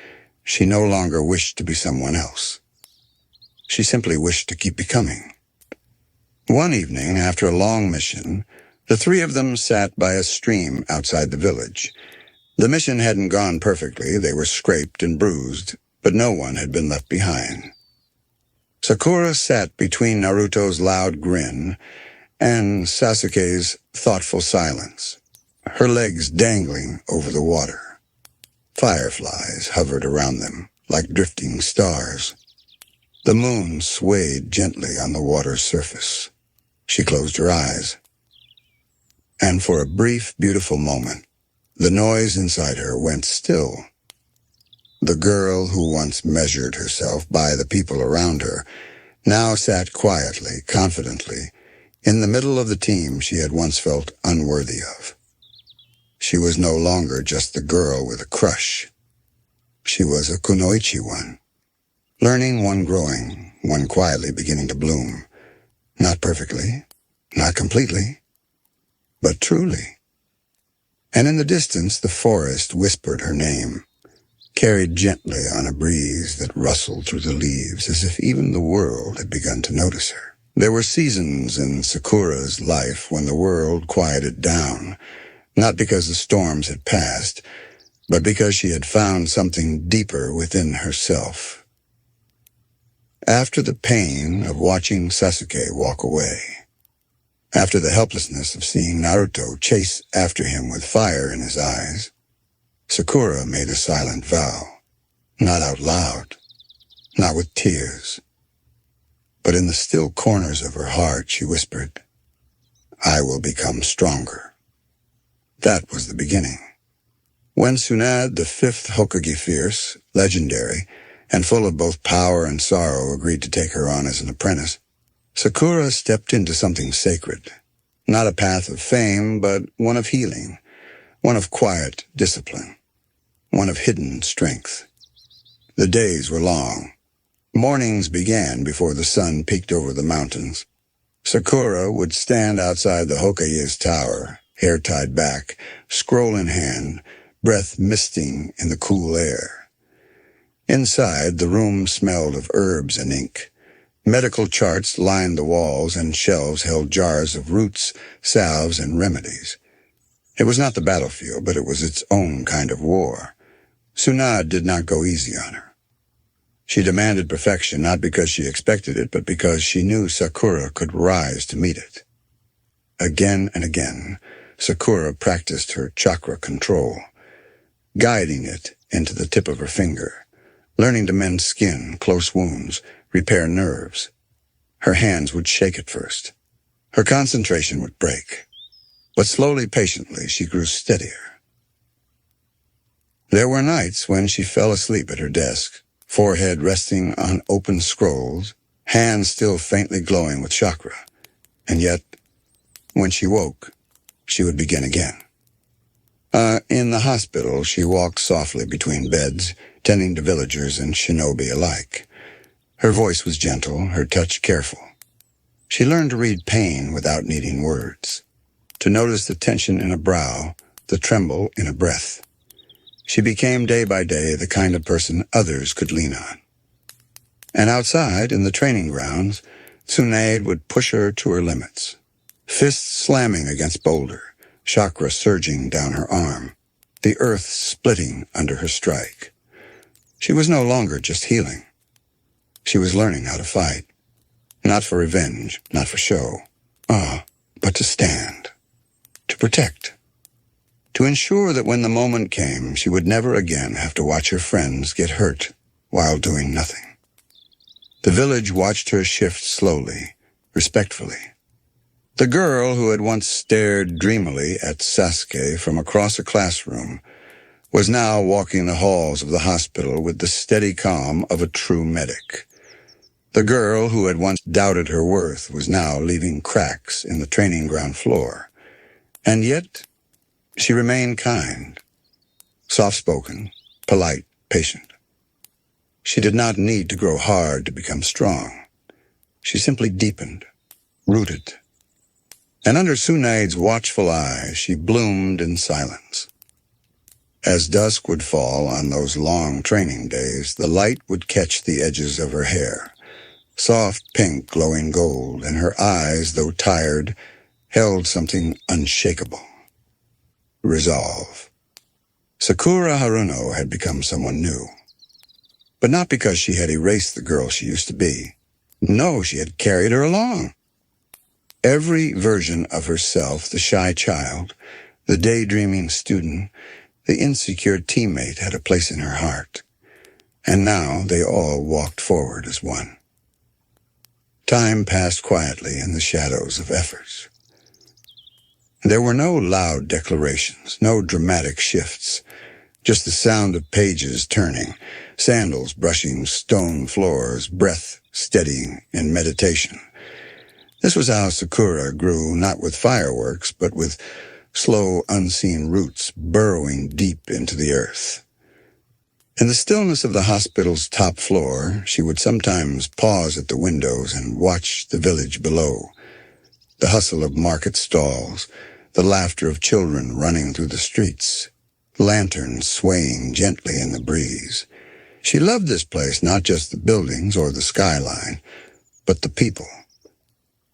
she no longer wished to be someone else. She simply wished to keep becoming. One evening, after a long mission, the three of them sat by a stream outside the village. The mission hadn't gone perfectly, they were scraped and bruised, but no one had been left behind. Sakura sat between Naruto's loud grin and Sasuke's thoughtful silence, her legs dangling over the water. Fireflies hovered around them like drifting stars. The moon swayed gently on the water's surface. She closed her eyes. And for a brief, beautiful moment, the noise inside her went still. The girl who once measured herself by the people around her now sat quietly, confidently, in the middle of the team she had once felt unworthy of. She was no longer just the girl with a crush. She was a kunoichi one. Learning, one growing, one quietly beginning to bloom. Not perfectly, not completely, but truly. And in the distance, the forest whispered her name, carried gently on a breeze that rustled through the leaves as if even the world had begun to notice her. There were seasons in Sakura's life when the world quieted down, not because the storms had passed, but because she had found something deeper within herself. After the pain of watching Sasuke walk away, after the helplessness of seeing Naruto chase after him with fire in his eyes, Sakura made a silent vow, not out loud, not with tears, but in the still corners of her heart she whispered, "I will become stronger." That was the beginning. When Tsunade, the fifth Hokage fierce, legendary, and full of both power and sorrow, agreed to take her on as an apprentice, Sakura stepped into something sacred. Not a path of fame, but one of healing, one of quiet discipline, one of hidden strength. The days were long. Mornings began before the sun peeked over the mountains. Sakura would stand outside the Hokage's tower, hair tied back, scroll in hand, breath misting in the cool air. Inside, the room smelled of herbs and ink. Medical charts lined the walls, and shelves held jars of roots, salves, and remedies. It was not the battlefield, but it was its own kind of war. Tsunade did not go easy on her. She demanded perfection, not because she expected it, but because she knew Sakura could rise to meet it. Again and again, Sakura practiced her chakra control, guiding it into the tip of her finger, learning to mend skin, close wounds, repair nerves. Her hands would shake at first. Her concentration would break. But slowly, patiently, she grew steadier. There were nights when she fell asleep at her desk, forehead resting on open scrolls, hands still faintly glowing with chakra. And yet, when she woke, she would begin again. In the hospital, she walked softly between beds, tending to villagers and shinobi alike. Her voice was gentle, her touch careful. She learned to read pain without needing words, to notice the tension in a brow, the tremble in a breath. She became day by day the kind of person others could lean on. And outside, in the training grounds, Tsunade would push her to her limits, fists slamming against boulder, chakra surging down her arm, the earth splitting under her strike. She was no longer just healing. She was learning how to fight, not for revenge, not for show, but to stand, to protect, to ensure that when the moment came, she would never again have to watch her friends get hurt while doing nothing. The village watched her shift slowly, respectfully. The girl who had once stared dreamily at Sasuke from across a classroom was now walking the halls of the hospital with the steady calm of a true medic. The girl who had once doubted her worth was now leaving cracks in the training ground floor. And yet, she remained kind, soft-spoken, polite, patient. She did not need to grow hard to become strong. She simply deepened, rooted. And under Tsunade's watchful eyes, she bloomed in silence. As dusk would fall on those long training days, the light would catch the edges of her hair, soft pink glowing gold, and her eyes, though tired, held something unshakable. Resolve. Sakura Haruno had become someone new. But not because she had erased the girl she used to be. No, she had carried her along. Every version of herself, the shy child, the daydreaming student, the insecure teammate, had a place in her heart. And now they all walked forward as one. Time passed quietly in the shadows of efforts. There were no loud declarations, no dramatic shifts, just the sound of pages turning, sandals brushing stone floors, breath steadying in meditation. This was how Sakura grew, not with fireworks, but with slow, unseen roots burrowing deep into the earth. In the stillness of the hospital's top floor, she would sometimes pause at the windows and watch the village below, the hustle of market stalls, the laughter of children running through the streets, lanterns swaying gently in the breeze. She loved this place, not just the buildings or the skyline, but the people.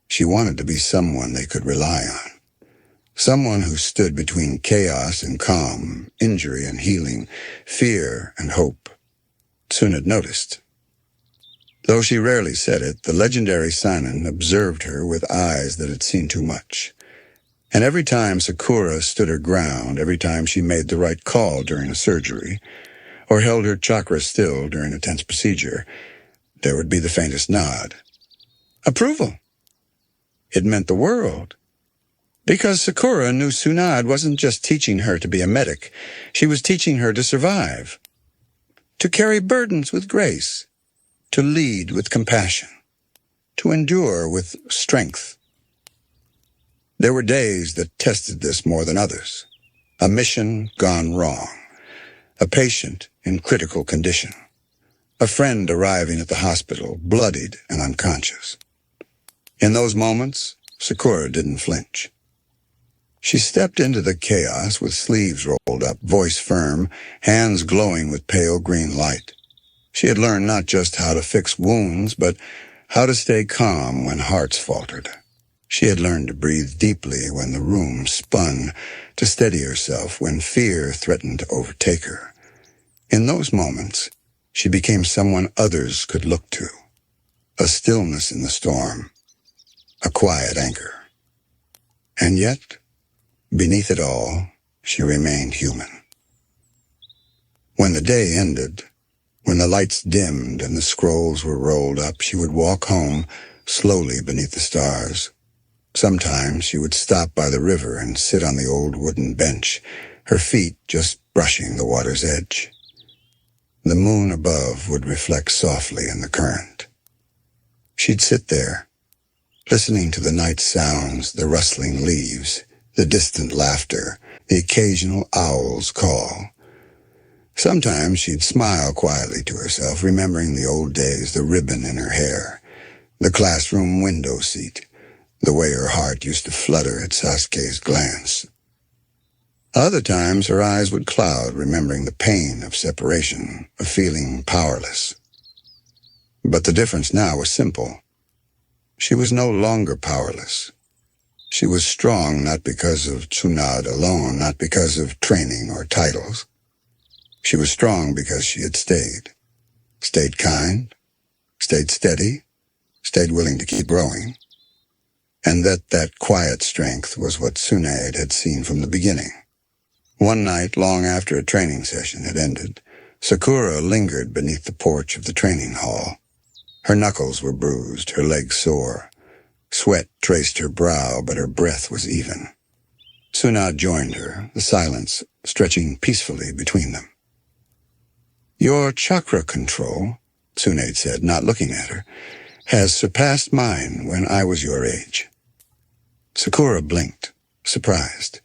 She wanted to be someone they could rely on, someone who stood between chaos and calm, injury and healing, fear and hope. Tsunade noticed. Though she rarely said it, the legendary Sanin observed her with eyes that had seen too much. And every time Sakura stood her ground, every time she made the right call during a surgery, or held her chakra still during a tense procedure, there would be the faintest nod. Approval. It meant the world. Because Sakura knew Tsunade wasn't just teaching her to be a medic. She was teaching her to survive, to carry burdens with grace, to lead with compassion, to endure with strength. There were days that tested this more than others. A mission gone wrong, a patient in critical condition, a friend arriving at the hospital, bloodied and unconscious. In those moments, Sakura didn't flinch. She stepped into the chaos with sleeves rolled up, voice firm, hands glowing with pale green light. She had learned not just how to fix wounds, but how to stay calm when hearts faltered. She had learned to breathe deeply when the room spun, to steady herself when fear threatened to overtake her. In those moments, she became someone others could look to, a stillness in the storm, a quiet anchor. And yet, beneath it all, she remained human. When the day ended, when the lights dimmed and the scrolls were rolled up, she would walk home slowly beneath the stars. Sometimes she would stop by the river and sit on the old wooden bench, her feet just brushing the water's edge. The moon above would reflect softly in the current. She'd sit there, listening to the night sounds, the rustling leaves, the distant laughter, the occasional owl's call. Sometimes she'd smile quietly to herself, remembering the old days, the ribbon in her hair, the classroom window seat, the way her heart used to flutter at Sasuke's glance. Other times her eyes would cloud, remembering the pain of separation, of feeling powerless. But the difference now was simple. She was no longer powerless. She was strong not because of Tsunade alone, not because of training or titles. She was strong because she had stayed kind, stayed steady, stayed willing to keep growing. And that quiet strength was what Tsunade had seen from the beginning. One night, long after a training session had ended, Sakura lingered beneath the porch of the training hall. Her knuckles were bruised, her legs sore. Sweat traced her brow, but her breath was even. Tsunade joined her, the silence stretching peacefully between them. "Your chakra control," Tsunade said, not looking at her, "has surpassed mine when I was your age." Sakura blinked, surprised.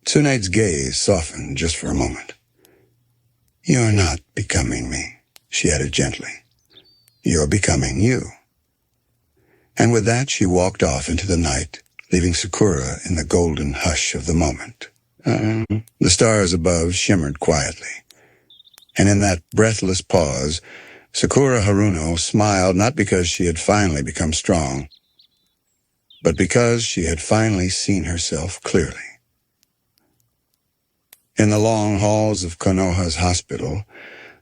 Tsunade's gaze softened just for a moment. "You're not becoming me," she added gently. "You're becoming you." And with that, she walked off into the night, leaving Sakura in the golden hush of the moment. The stars above shimmered quietly. And in that breathless pause, Sakura Haruno smiled not because she had finally become strong, but because she had finally seen herself clearly. In the long halls of Konoha's hospital,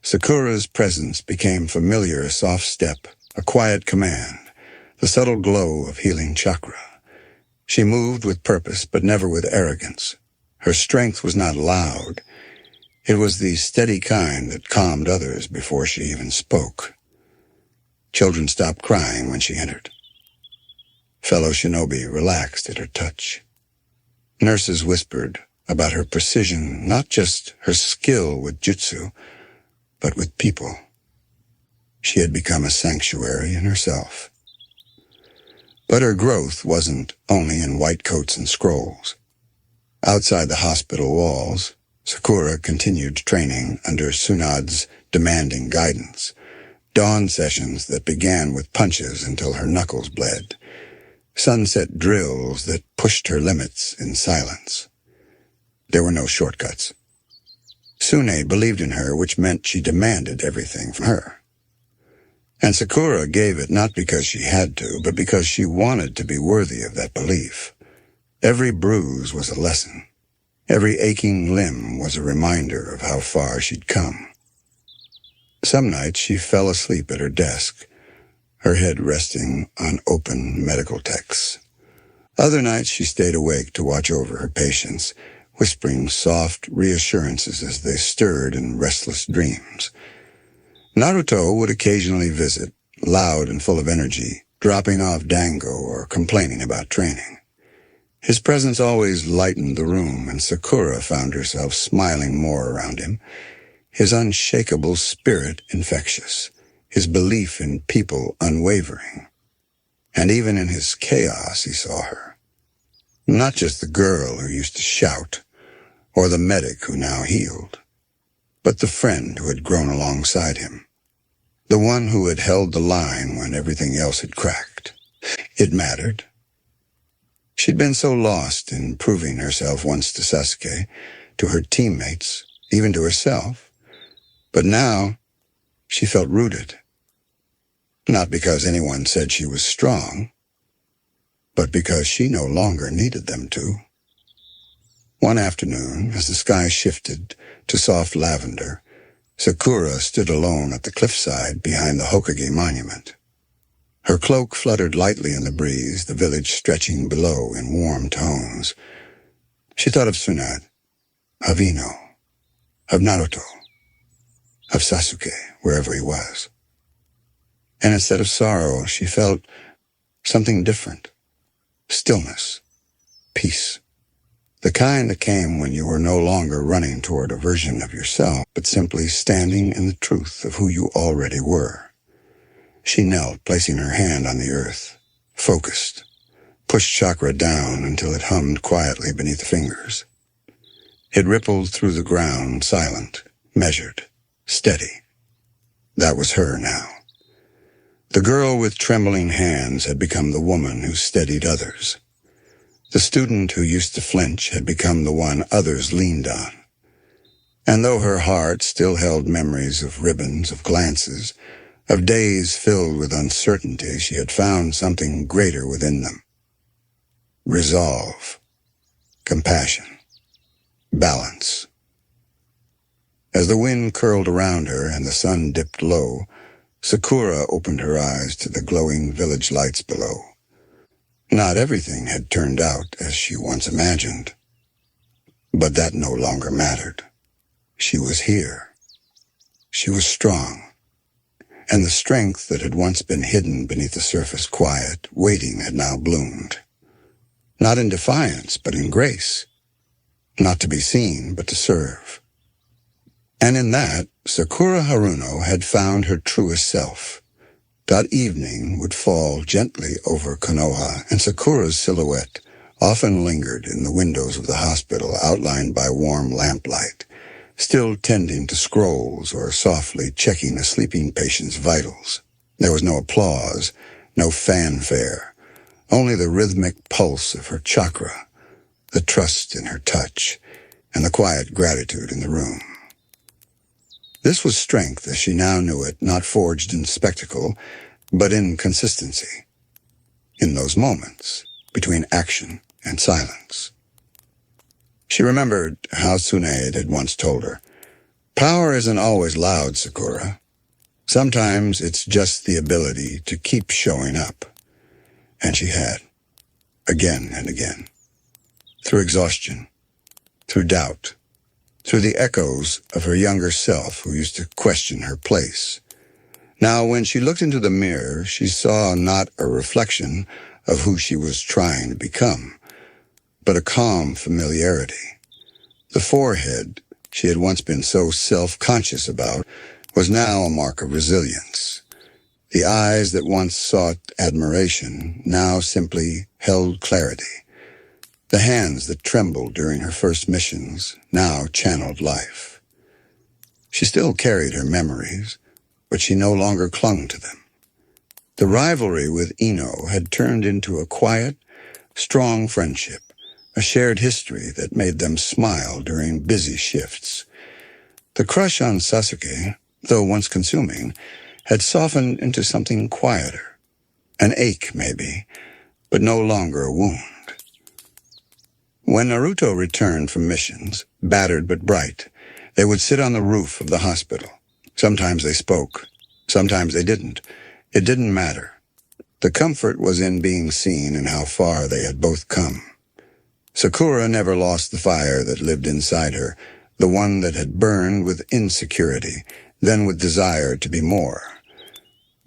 Sakura's presence became familiar, a soft step, a quiet command, the subtle glow of healing chakra. She moved with purpose, but never with arrogance. Her strength was not loud. It was the steady kind that calmed others before she even spoke. Children stopped crying when she entered. Fellow shinobi relaxed at her touch. Nurses whispered about her precision, not just her skill with jutsu, but with people. She had become a sanctuary in herself. But her growth wasn't only in white coats and scrolls. Outside the hospital walls, Sakura continued training under Tsunade's demanding guidance. Dawn sessions that began with punches until her knuckles bled. Sunset drills that pushed her limits in silence. There were no shortcuts. Tsunade believed in her, which meant she demanded everything from her. And Sakura gave it not because she had to, but because she wanted to be worthy of that belief. Every bruise was a lesson. Every aching limb was a reminder of how far she'd come. Some nights she fell asleep at her desk, her head resting on open medical texts. Other nights she stayed awake to watch over her patients, whispering soft reassurances as they stirred in restless dreams. Naruto would occasionally visit, loud and full of energy, dropping off dango or complaining about training. His presence always lightened the room, and Sakura found herself smiling more around him, his unshakable spirit infectious, his belief in people unwavering. And even in his chaos he saw her. Not just the girl who used to shout, or the medic who now healed, but the friend who had grown alongside him, the one who had held the line when everything else had cracked. It mattered. She'd been so lost in proving herself once to Sasuke, to her teammates, even to herself. But now, she felt rooted. Not because anyone said she was strong, but because she no longer needed them to. One afternoon, as the sky shifted to soft lavender, Sakura stood alone at the cliffside behind the Hokage monument. Her cloak fluttered lightly in the breeze, the village stretching below in warm tones. She thought of Tsunade, of Ino, of Naruto, of Sasuke, wherever he was. And instead of sorrow, she felt something different. Stillness, peace. The kind that came when you were no longer running toward a version of yourself, but simply standing in the truth of who you already were. She knelt, placing her hand on the earth, focused, pushed chakra down until it hummed quietly beneath the fingers. It rippled through the ground, silent, measured, steady. That was her now. The girl with trembling hands had become the woman who steadied others. The student who used to flinch had become the one others leaned on. And though her heart still held memories of ribbons, of glances, of days filled with uncertainty, she had found something greater within them. Resolve, compassion, balance. As the wind curled around her and the sun dipped low, Sakura opened her eyes to the glowing village lights below. Not everything had turned out as she once imagined, but that no longer mattered. She was here. She was strong, and the strength that had once been hidden beneath the surface quiet, waiting, had now bloomed. Not in defiance, but in grace. Not to be seen, but to serve. And in that, Sakura Haruno had found her truest self. That evening would fall gently over Konoha, and Sakura's silhouette often lingered in the windows of the hospital, outlined by warm lamplight, still tending to scrolls or softly checking a sleeping patient's vitals. There was no applause, no fanfare, only the rhythmic pulse of her chakra, the trust in her touch, and the quiet gratitude in the room. This was strength, as she now knew it, not forged in spectacle, but in consistency, in those moments between action and silence. She remembered how Tsunade had once told her, "Power isn't always loud, Sakura. Sometimes it's just the ability to keep showing up." And she had, again and again, through exhaustion, through doubt, through the echoes of her younger self who used to question her place. Now, when she looked into the mirror, she saw not a reflection of who she was trying to become, but a calm familiarity. The forehead she had once been so self-conscious about was now a mark of resilience. The eyes that once sought admiration now simply held clarity. The hands that trembled during her first missions now channeled life. She still carried her memories, but she no longer clung to them. The rivalry with Ino had turned into a quiet, strong friendship, a shared history that made them smile during busy shifts. The crush on Sasuke, though once consuming, had softened into something quieter, an ache maybe, but no longer a wound. When Naruto returned from missions, battered but bright, they would sit on the roof of the hospital. Sometimes they spoke, sometimes they didn't. It didn't matter. The comfort was in being seen and how far they had both come. Sakura never lost the fire that lived inside her, the one that had burned with insecurity, then with desire to be more.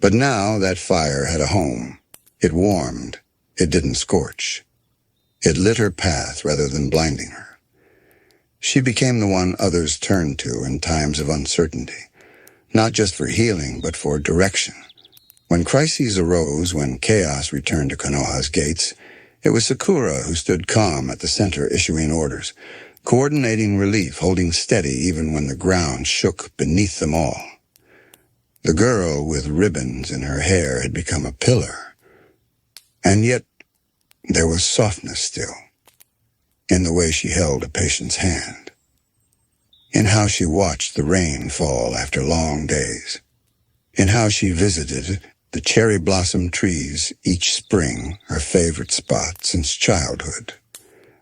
But now that fire had a home. It warmed. It didn't scorch. It lit her path rather than blinding her. She became the one others turned to in times of uncertainty, not just for healing, but for direction. When crises arose, when chaos returned to Konoha's gates, it was Sakura who stood calm at the center, issuing orders, coordinating relief, holding steady even when the ground shook beneath them all. The girl with ribbons in her hair had become a pillar. And yet, there was softness still, in the way she held a patient's hand, in how she watched the rain fall after long days, in how she visited the cherry blossom trees, each spring her favorite spot since childhood.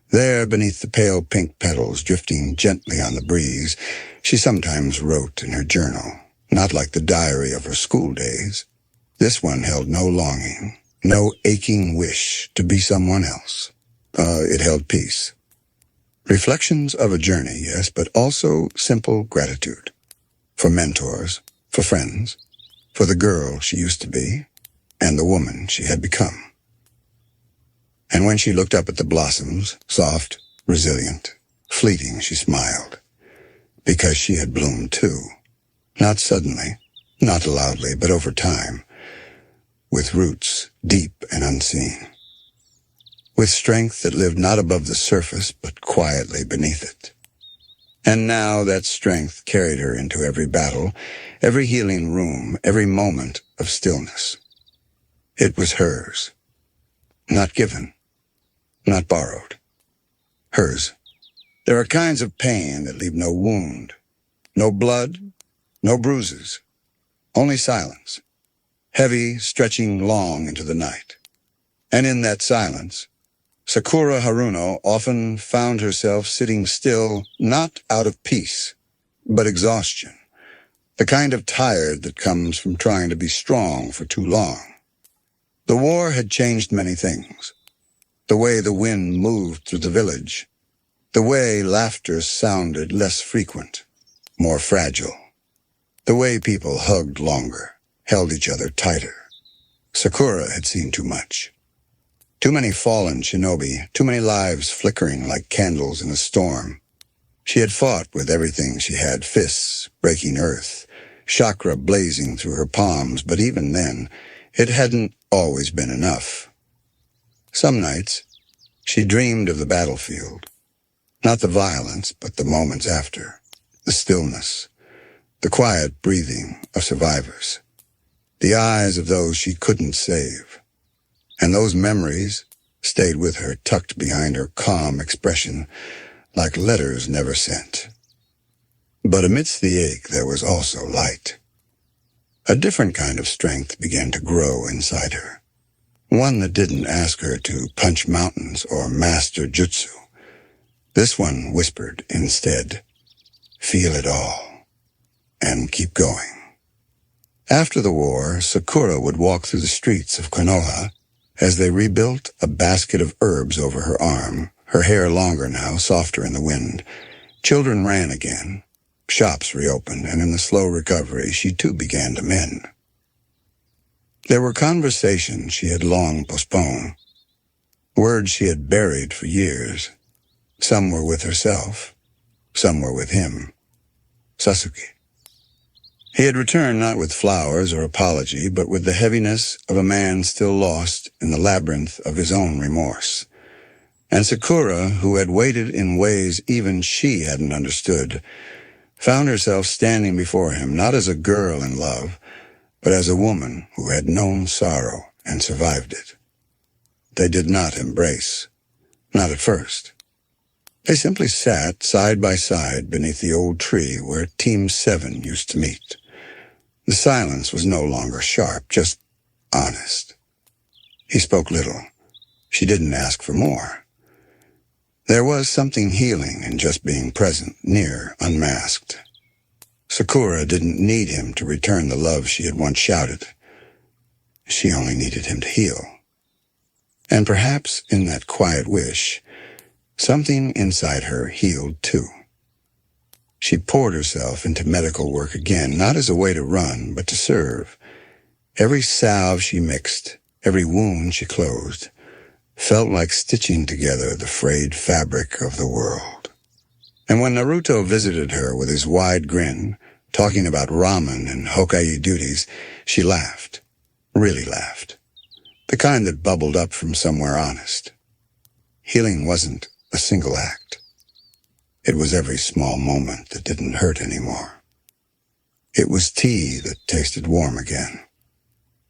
There, beneath the pale pink petals drifting gently on the breeze, she sometimes wrote in her journal, not like the diary of her school days. This one held no longing, no aching wish to be someone else. It held peace. Reflections of a journey, yes, but also simple gratitude. For mentors, for friends, for the girl she used to be, and the woman she had become. And when she looked up at the blossoms, soft, resilient, fleeting, she smiled, because she had bloomed too. Not suddenly, not loudly, but over time, with roots deep and unseen, with strength that lived not above the surface, but quietly beneath it. And now that strength carried her into every battle, every healing room, every moment of stillness. It was hers, not given, not borrowed. Hers. There are kinds of pain that leave no wound, no blood, no bruises, only silence, heavy, stretching long into the night. And in that silence, Sakura Haruno often found herself sitting still, not out of peace, but exhaustion, the kind of tired that comes from trying to be strong for too long. The war had changed many things. The way the wind moved through the village, the way laughter sounded less frequent, more fragile, the way people hugged longer, held each other tighter. Sakura had seen too much. Too many fallen shinobi, too many lives flickering like candles in a storm. She had fought with everything she had, fists breaking earth, chakra blazing through her palms, but even then, it hadn't always been enough. Some nights, she dreamed of the battlefield. Not the violence, but the moments after, the stillness, the quiet breathing of survivors, the eyes of those she couldn't save. And those memories stayed with her, tucked behind her calm expression, like letters never sent. But amidst the ache, there was also light. A different kind of strength began to grow inside her, one that didn't ask her to punch mountains or master jutsu. This one whispered instead, feel it all, and keep going. After the war, Sakura would walk through the streets of Konoha as they rebuilt, a basket of herbs over her arm, her hair longer now, softer in the wind. Children ran again, shops reopened, and in the slow recovery, she too began to mend. There were conversations she had long postponed, words she had buried for years. Some were with herself, some were with him, Sasuke. He had returned not with flowers or apology, but with the heaviness of a man still lost in the labyrinth of his own remorse. And Sakura, who had waited in ways even she hadn't understood, found herself standing before him not as a girl in love, but as a woman who had known sorrow and survived it. They did not embrace, not at first. They simply sat side by side beneath the old tree where Team 7 used to meet. The silence was no longer sharp, just honest. He spoke little. She didn't ask for more. There was something healing in just being present, near, unmasked. Sakura didn't need him to return the love she had once shouted. She only needed him to heal. And perhaps in that quiet wish, something inside her healed too. She poured herself into medical work again, not as a way to run, but to serve. Every salve she mixed, every wound she closed, felt like stitching together the frayed fabric of the world. And when Naruto visited her with his wide grin, talking about ramen and Hokage duties, she laughed, really laughed, the kind that bubbled up from somewhere honest. Healing wasn't a single act. It was every small moment that didn't hurt anymore. It was tea that tasted warm again.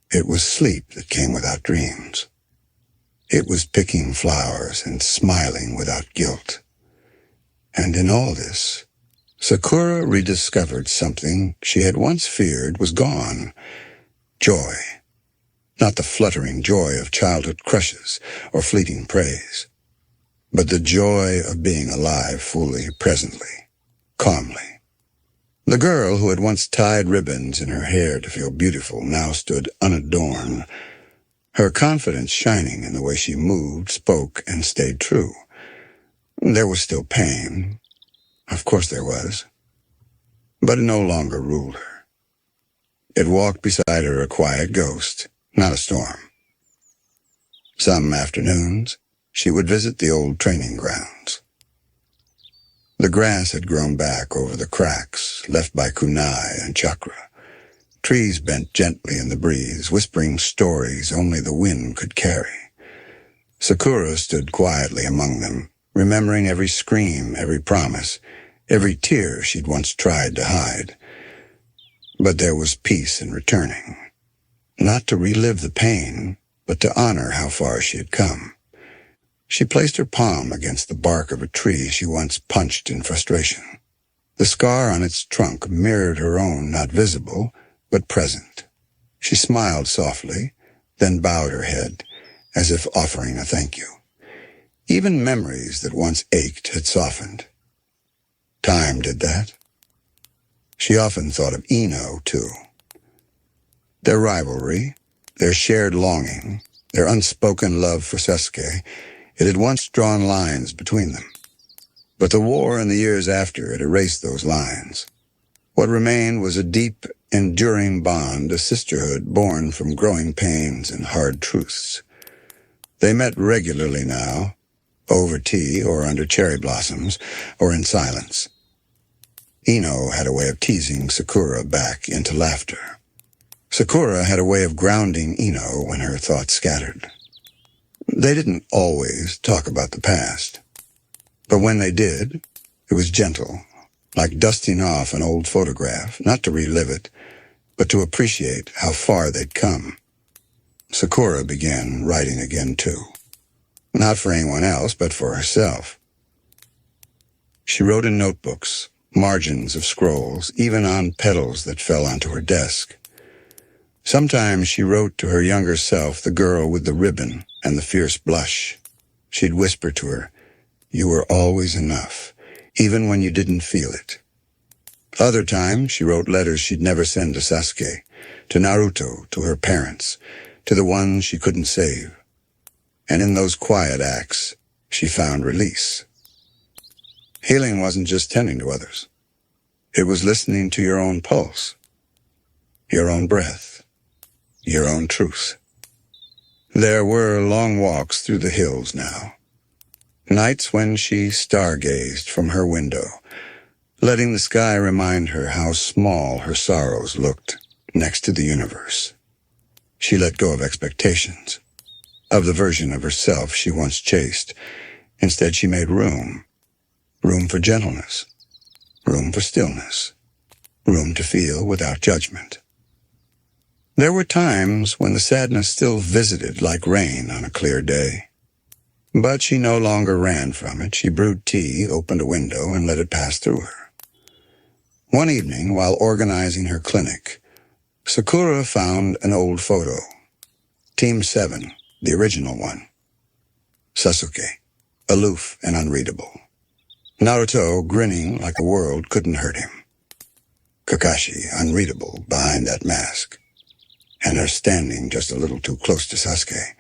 It was sleep that came without dreams. It was picking flowers and smiling without guilt. And in all this, Sakura rediscovered something she had once feared was gone: joy. not the fluttering joy of childhood crushes or fleeting praise, but the joy of being alive fully, presently, calmly. The girl who had once tied ribbons in her hair to feel beautiful now stood unadorned, her confidence shining in the way she moved, spoke, and stayed true. There was still pain. Of course there was. But it no longer ruled her. It walked beside her a quiet ghost, not a storm. Some afternoons, she would visit the old training grounds. The grass had grown back over the cracks left by kunai and chakra. Trees bent gently in the breeze, whispering stories only the wind could carry. Sakura stood quietly among them, remembering every scream, every promise, every tear she'd once tried to hide. But there was peace in returning, not to relive the pain, but to honor how far she had come. She placed her palm against the bark of a tree she once punched in frustration. The scar on its trunk mirrored her own, not visible, but present. She smiled softly, then bowed her head, as if offering a thank you. Even memories that once ached had softened. Time did that. She often thought of Ino, too. Their rivalry, their shared longing, their unspoken love for Sasuke, it had once drawn lines between them. But the war and the years after had erased those lines. What remained was a deep, enduring bond, a sisterhood born from growing pains and hard truths. They met regularly now, over tea or under cherry blossoms, or in silence. Ino had a way of teasing Sakura back into laughter. Sakura had a way of grounding Ino when her thoughts scattered. They didn't always talk about the past, but when they did, it was gentle, like dusting off an old photograph, not to relive it, but to appreciate how far they'd come. Sakura began writing again, too. Not for anyone else, but for herself. She wrote in notebooks, margins of scrolls, even on petals that fell onto her desk. Sometimes she wrote to her younger self, the girl with the ribbon and the fierce blush. She'd whisper to her, "You were always enough, even when you didn't feel it." Other times, she wrote letters she'd never send to Sasuke, to Naruto, to her parents, to the ones she couldn't save. And in those quiet acts, she found release. Healing wasn't just tending to others. It was listening to your own pulse, your own breath, your own truth. There were long walks through the hills now. Nights when she stargazed from her window, letting the sky remind her how small her sorrows looked next to the universe. She let go of expectations, of the version of herself she once chased. Instead, she made room for gentleness, room for stillness, room to feel without judgment. There were times when the sadness still visited like rain on a clear day. But she no longer ran from it. She brewed tea, opened a window, and let it pass through her. One evening, while organizing her clinic, Sakura found an old photo. Team 7, the original one. Sasuke, aloof and unreadable. Naruto, grinning like the world couldn't hurt him. Kakashi, unreadable behind that mask. And her standing just a little too close to Sasuke,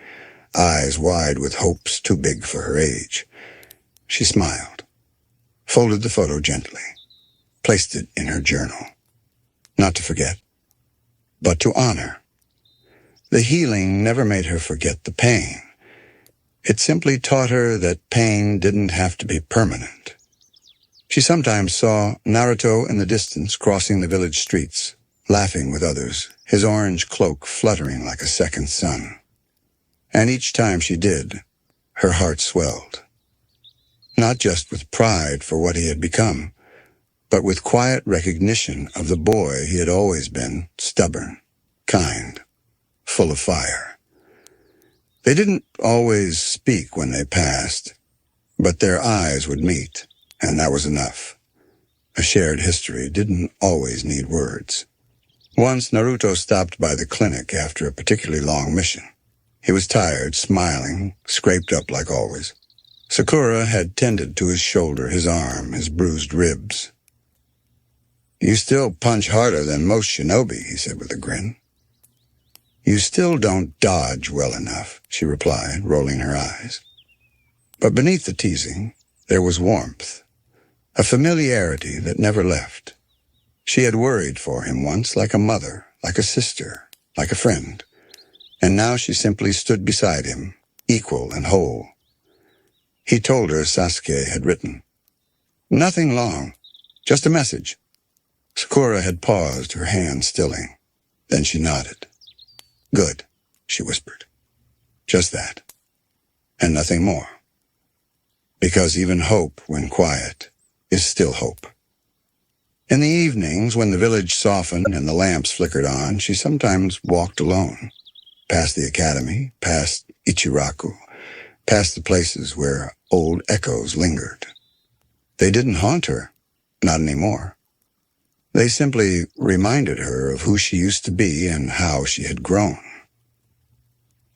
eyes wide with hopes too big for her age. She smiled, folded the photo gently, placed it in her journal. Not to forget, but to honor. The healing never made her forget the pain. It simply taught her that pain didn't have to be permanent. She sometimes saw Naruto in the distance crossing the village streets, laughing with others, his orange cloak fluttering like a second sun. And each time she did, her heart swelled. Not just with pride for what he had become, but with quiet recognition of the boy he had always been, stubborn, kind, full of fire. They didn't always speak when they passed, but their eyes would meet, and that was enough. A shared history didn't always need words. Once Naruto stopped by the clinic after a particularly long mission. He was tired, smiling, scraped up like always. Sakura had tended to his shoulder, his arm, his bruised ribs. "You still punch harder than most shinobi," he said with a grin. "You still don't dodge well enough," she replied, rolling her eyes. But beneath the teasing, there was warmth, a familiarity that never left. She had worried for him once like a mother, like a sister, like a friend, and now she simply stood beside him, equal and whole. He told her Sasuke had written. Nothing long, just a message. Sakura had paused, her hand stilling. Then she nodded. "Good," she whispered. "Just that. And nothing more. Because even hope, when quiet, is still hope." In the evenings, when the village softened and the lamps flickered on, she sometimes walked alone, past the academy, past Ichiraku, past the places where old echoes lingered. They didn't haunt her, not anymore. They simply reminded her of who she used to be and how she had grown.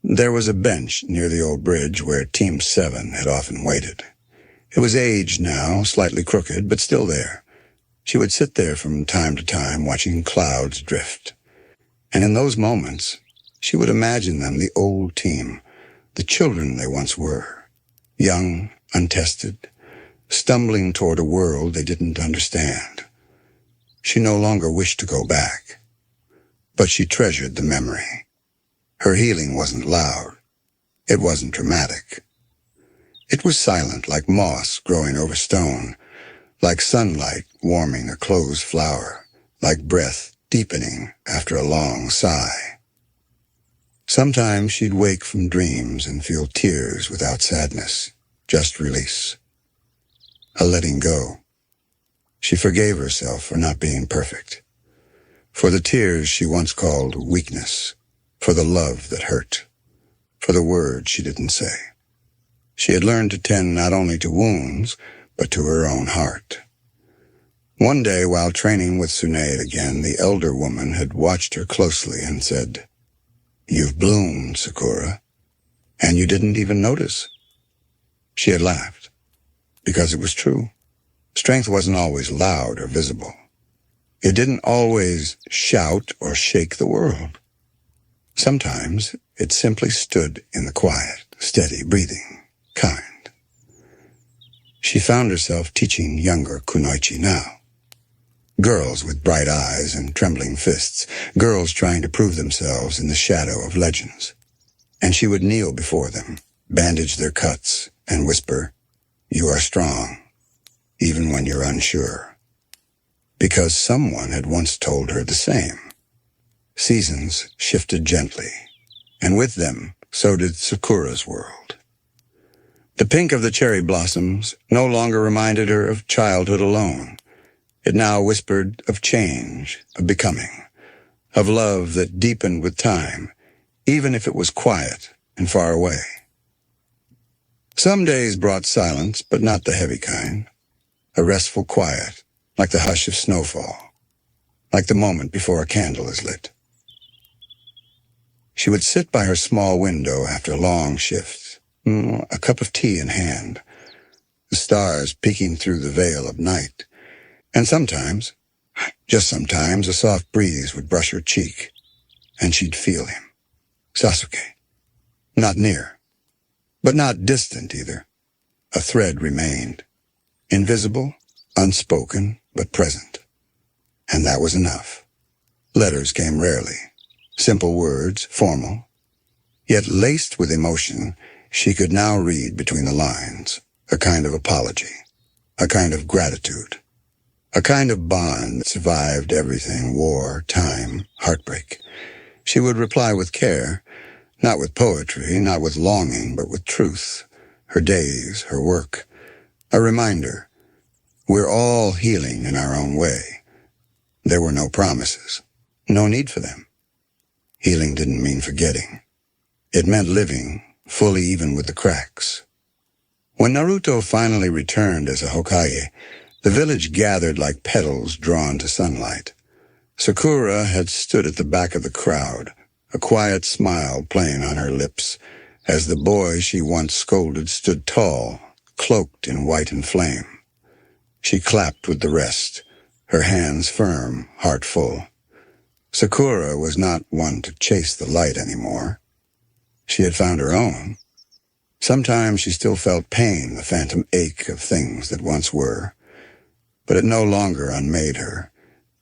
There was a bench near the old bridge where Team 7 had often waited. It was aged now, slightly crooked, but still there. She would sit there from time to time, watching clouds drift. And in those moments, she would imagine them, the old team, the children they once were, young, untested, stumbling toward a world they didn't understand. She no longer wished to go back, but she treasured the memory. Her healing wasn't loud. It wasn't dramatic. It was silent, like moss growing over stone, like sunlight warming a closed flower, like breath deepening after a long sigh. Sometimes she'd wake from dreams and feel tears without sadness, just release. A letting go. She forgave herself for not being perfect, for the tears she once called weakness, for the love that hurt, for the words she didn't say. She had learned to tend not only to wounds, but to her own heart. One day, while training with Tsunade again, the elder woman had watched her closely and said, "You've bloomed, Sakura, and you didn't even notice." She had laughed, because it was true. Strength wasn't always loud or visible. It didn't always shout or shake the world. Sometimes it simply stood in the quiet, steady breathing, kind. She found herself teaching younger kunoichi now. Girls with bright eyes and trembling fists, girls trying to prove themselves in the shadow of legends. And she would kneel before them, bandage their cuts, and whisper, "You are strong, even when you're unsure." Because someone had once told her the same. Seasons shifted gently, and with them, so did Sakura's world. The pink of the cherry blossoms no longer reminded her of childhood alone. It now whispered of change, of becoming, of love that deepened with time, even if it was quiet and far away. Some days brought silence, but not the heavy kind. A restful quiet, like the hush of snowfall, like the moment before a candle is lit. She would sit by her small window after long shifts, a cup of tea in hand, the stars peeking through the veil of night. And sometimes, just sometimes, a soft breeze would brush her cheek, and she'd feel him. Sasuke. Not near, but not distant either. A thread remained. Invisible, unspoken, but present. And that was enough. Letters came rarely. Simple words, formal. Yet laced with emotion, she could now read between the lines. A kind of apology. A kind of gratitude. A kind of bond that survived everything, war, time, heartbreak. She would reply with care, not with poetry, not with longing, but with truth. Her days, her work. A reminder. We're all healing in our own way. There were no promises. No need for them. Healing didn't mean forgetting. It meant living, fully even with the cracks. When Naruto finally returned as a Hokage, the village gathered like petals drawn to sunlight. Sakura had stood at the back of the crowd, a quiet smile playing on her lips, as the boy she once scolded stood tall, cloaked in white and flame. She clapped with the rest, her hands firm, heart full. Sakura was not one to chase the light anymore. She had found her own. Sometimes she still felt pain, the phantom ache of things that once were, but it no longer unmade her.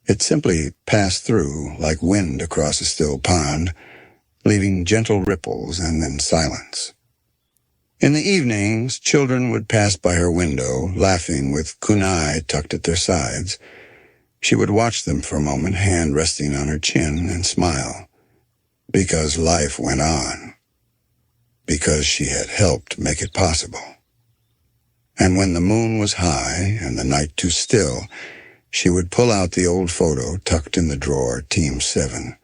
It simply passed through like wind across a still pond, leaving gentle ripples and then silence. In the evenings, children would pass by her window, laughing with kunai tucked at their sides. She would watch them for a moment, hand resting on her chin, and smile. Because life went on. Because she had helped make it possible. And when the moon was high and the night too still, she would pull out the old photo tucked in the drawer, Team 7.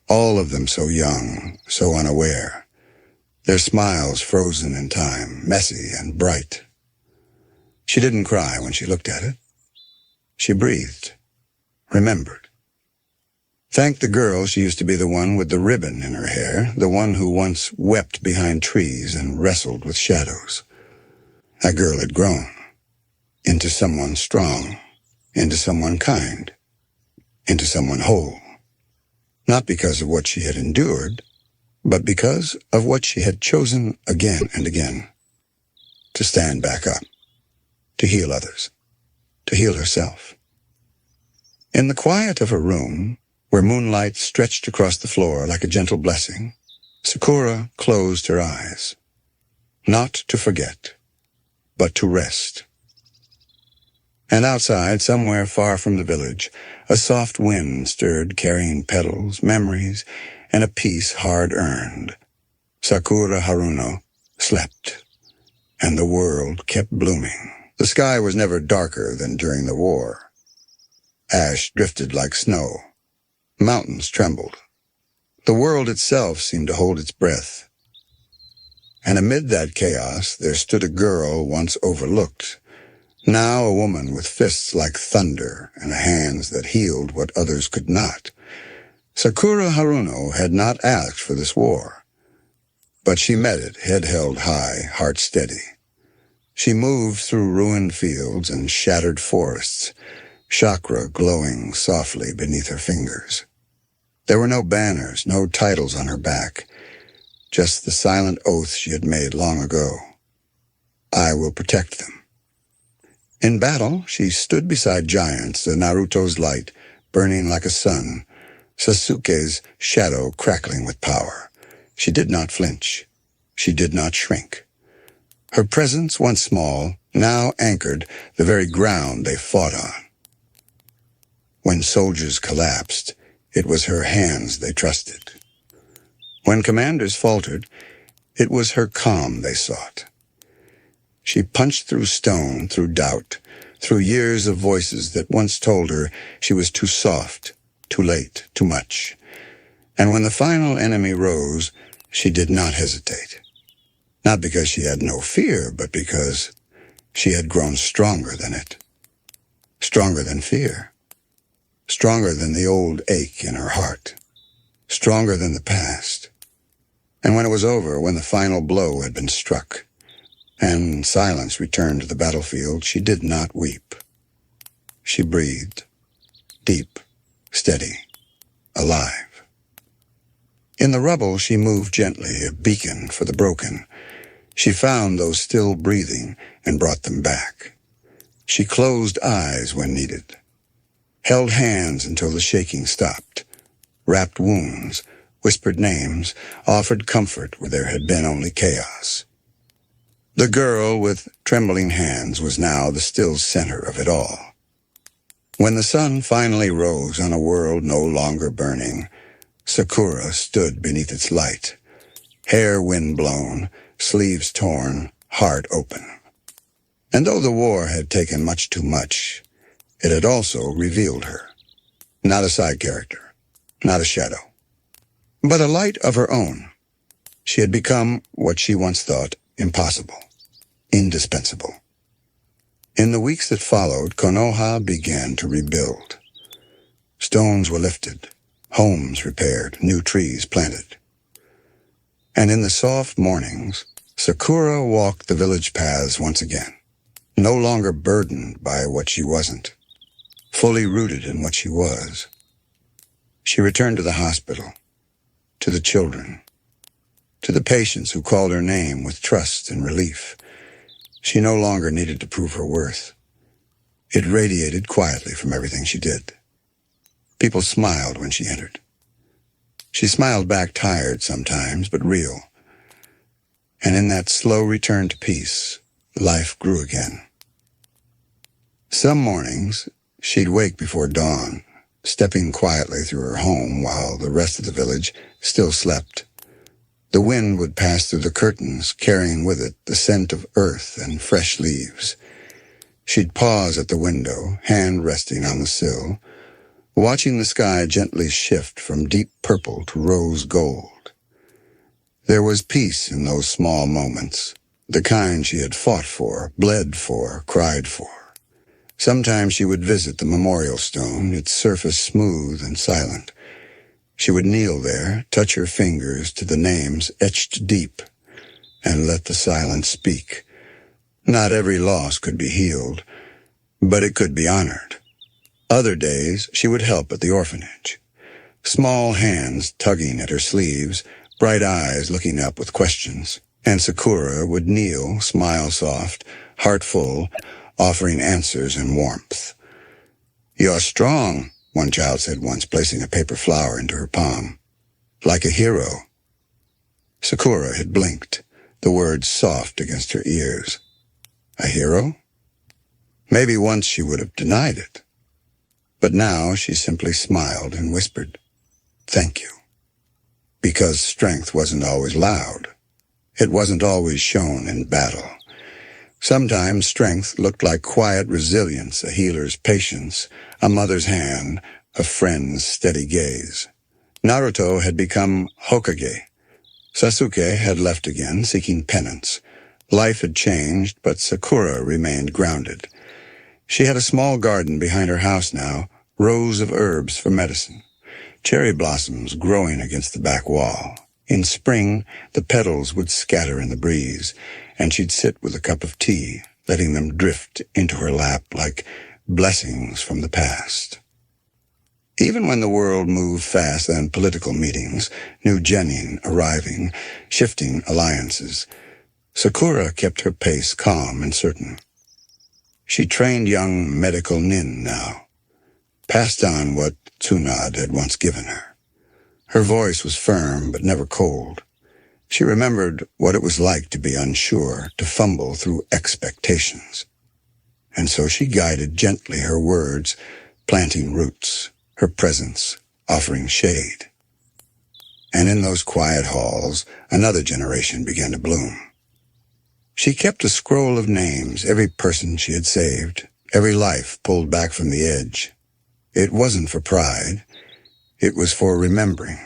All of them so young, so unaware. Their smiles frozen in time, messy and bright. She didn't cry when she looked at it. She breathed. Remembered. Thanked the girl she used to be, the one with the ribbon in her hair, the one who once wept behind trees and wrestled with shadows. That girl had grown into someone strong, into someone kind, into someone whole. Not because of what she had endured, but because of what she had chosen again and again. To stand back up, to heal others, to heal herself. In the quiet of her room, where moonlight stretched across the floor like a gentle blessing, Sakura closed her eyes. Not to forget, but to rest. And outside, somewhere far from the village, a soft wind stirred, carrying petals, memories, and a peace hard-earned. Sakura Haruno slept, and the world kept blooming. The sky was never darker than during the war. Ash drifted like snow. Mountains trembled. The world itself seemed to hold its breath. And amid that chaos, there stood a girl once overlooked, now a woman with fists like thunder and hands that healed what others could not. Sakura Haruno had not asked for this war, but she met it, head held high, heart steady. She moved through ruined fields and shattered forests, chakra glowing softly beneath her fingers. There were no banners, no titles on her back, just the silent oath she had made long ago. I will protect them. In battle, she stood beside giants, the Naruto's light burning like a sun, Sasuke's shadow crackling with power. She did not flinch. She did not shrink. Her presence, once small, now anchored the very ground they fought on. When soldiers collapsed, it was her hands they trusted. When commanders faltered, it was her calm they sought. She punched through stone, through doubt, through years of voices that once told her she was too soft, too late, too much. And when the final enemy rose, she did not hesitate. Not because she had no fear, but because she had grown stronger than it. Stronger than fear. Stronger than the old ache in her heart. Stronger than the past. And when it was over, when the final blow had been struck, and silence returned to the battlefield, she did not weep. She breathed, deep, steady, alive. In the rubble, she moved gently, a beacon for the broken. She found those still breathing and brought them back. She closed eyes when needed, held hands until the shaking stopped, wrapped wounds, whispered names, offered comfort where there had been only chaos. The girl with trembling hands was now the still center of it all. When the sun finally rose on a world no longer burning, Sakura stood beneath its light, hair wind-blown, sleeves torn, heart open. And though the war had taken much too much, it had also revealed her. Not a side character, not a shadow, but a light of her own. She had become what she once thought impossible, indispensable. In the weeks that followed, Konoha began to rebuild. Stones were lifted, homes repaired, new trees planted. And in the soft mornings, Sakura walked the village paths once again, no longer burdened by what she wasn't, fully rooted in what she was. She returned to the hospital, to the children, to the patients who called her name with trust and relief. She no longer needed to prove her worth. It radiated quietly from everything she did. People smiled when she entered. She smiled back, tired sometimes, but real. And in that slow return to peace, life grew again. Some mornings, she'd wake before dawn, stepping quietly through her home while the rest of the village still slept. The wind would pass through the curtains, carrying with it the scent of earth and fresh leaves. She'd pause at the window, hand resting on the sill, watching the sky gently shift from deep purple to rose gold. There was peace in those small moments, the kind she had fought for, bled for, cried for. Sometimes she would visit the memorial stone, its surface smooth and silent. She would kneel there, touch her fingers to the names etched deep, and let the silence speak. Not every loss could be healed, but it could be honored. Other days, she would help at the orphanage. Small hands tugging at her sleeves, bright eyes looking up with questions, and Sakura would kneel, smile soft, heart full, offering answers and warmth. "You're strong," one child said once, placing a paper flower into her palm. "Like a hero." Sakura had blinked, the words soft against her ears. A hero? Maybe once she would have denied it. But now she simply smiled and whispered, "Thank you." Because strength wasn't always loud. It wasn't always shown in battle. Sometimes strength looked like quiet resilience, a healer's patience, a mother's hand, a friend's steady gaze. Naruto had become Hokage. Sasuke had left again, seeking penance. Life had changed, but Sakura remained grounded. She had a small garden behind her house now, rows of herbs for medicine, cherry blossoms growing against the back wall. In spring, the petals would scatter in the breeze, and she'd sit with a cup of tea, letting them drift into her lap like blessings from the past. Even when the world moved fast and political meetings, new genin arriving, shifting alliances, Sakura kept her pace calm and certain. She trained young medical nin now, passed on what Tsunade had once given her. Her voice was firm but never cold. She remembered what it was like to be unsure, to fumble through expectations. And so she guided gently her words, planting roots, her presence offering shade. And in those quiet halls, another generation began to bloom. She kept a scroll of names, every person she had saved, every life pulled back from the edge. It wasn't for pride. It was for remembering,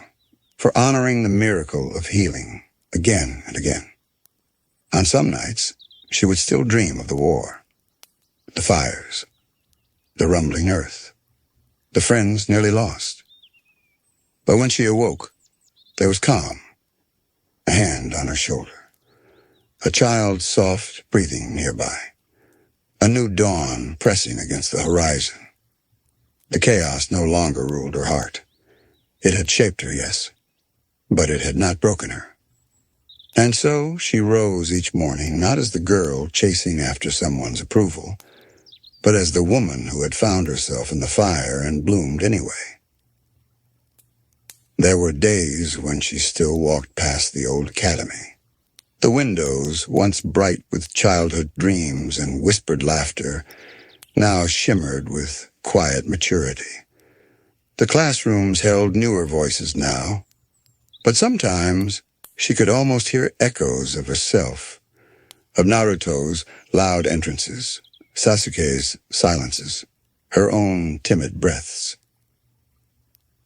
for honoring the miracle of healing again and again. On some nights, she would still dream of the war, the fires, the rumbling earth, the friends nearly lost. But when she awoke, there was calm, a hand on her shoulder, a child's soft breathing nearby, a new dawn pressing against the horizon. The chaos no longer ruled her heart. It had shaped her, yes, but it had not broken her. And so she rose each morning, not as the girl chasing after someone's approval, but as the woman who had found herself in the fire and bloomed anyway. There were days when she still walked past the old academy. The windows, once bright with childhood dreams and whispered laughter, now shimmered with quiet maturity. The classrooms held newer voices now, but sometimes she could almost hear echoes of herself, of Naruto's loud entrances, Sasuke's silences, her own timid breaths.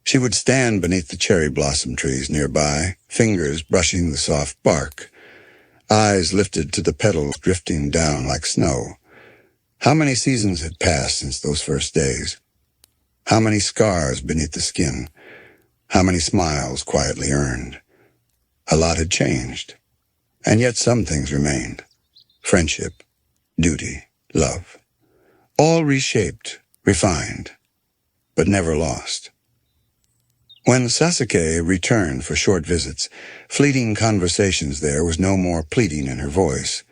She would stand beneath the cherry blossom trees nearby, fingers brushing the soft bark, eyes lifted to the petals drifting down like snow. How many seasons had passed since those first days? How many scars beneath the skin? How many smiles quietly earned? A lot had changed, and yet some things remained. Friendship, duty, love. All reshaped, refined, but never lost. When Sasuke returned for short visits, fleeting conversations there was no more pleading in her voice,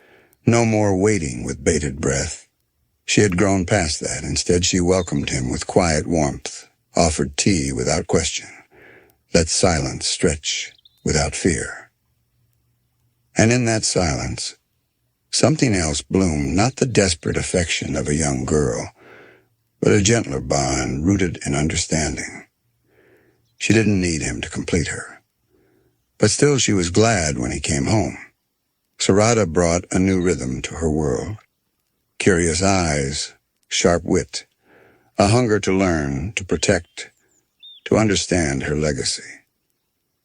no more waiting with bated breath. She had grown past that. Instead, she welcomed him with quiet warmth, offered tea without question, let silence stretch without fear. And in that silence, something else bloomed, not the desperate affection of a young girl, but a gentler bond rooted in understanding. She didn't need him to complete her. But still she was glad when he came home. Tsunade brought a new rhythm to her world. Curious eyes, sharp wit, a hunger to learn, to protect, to understand her legacy.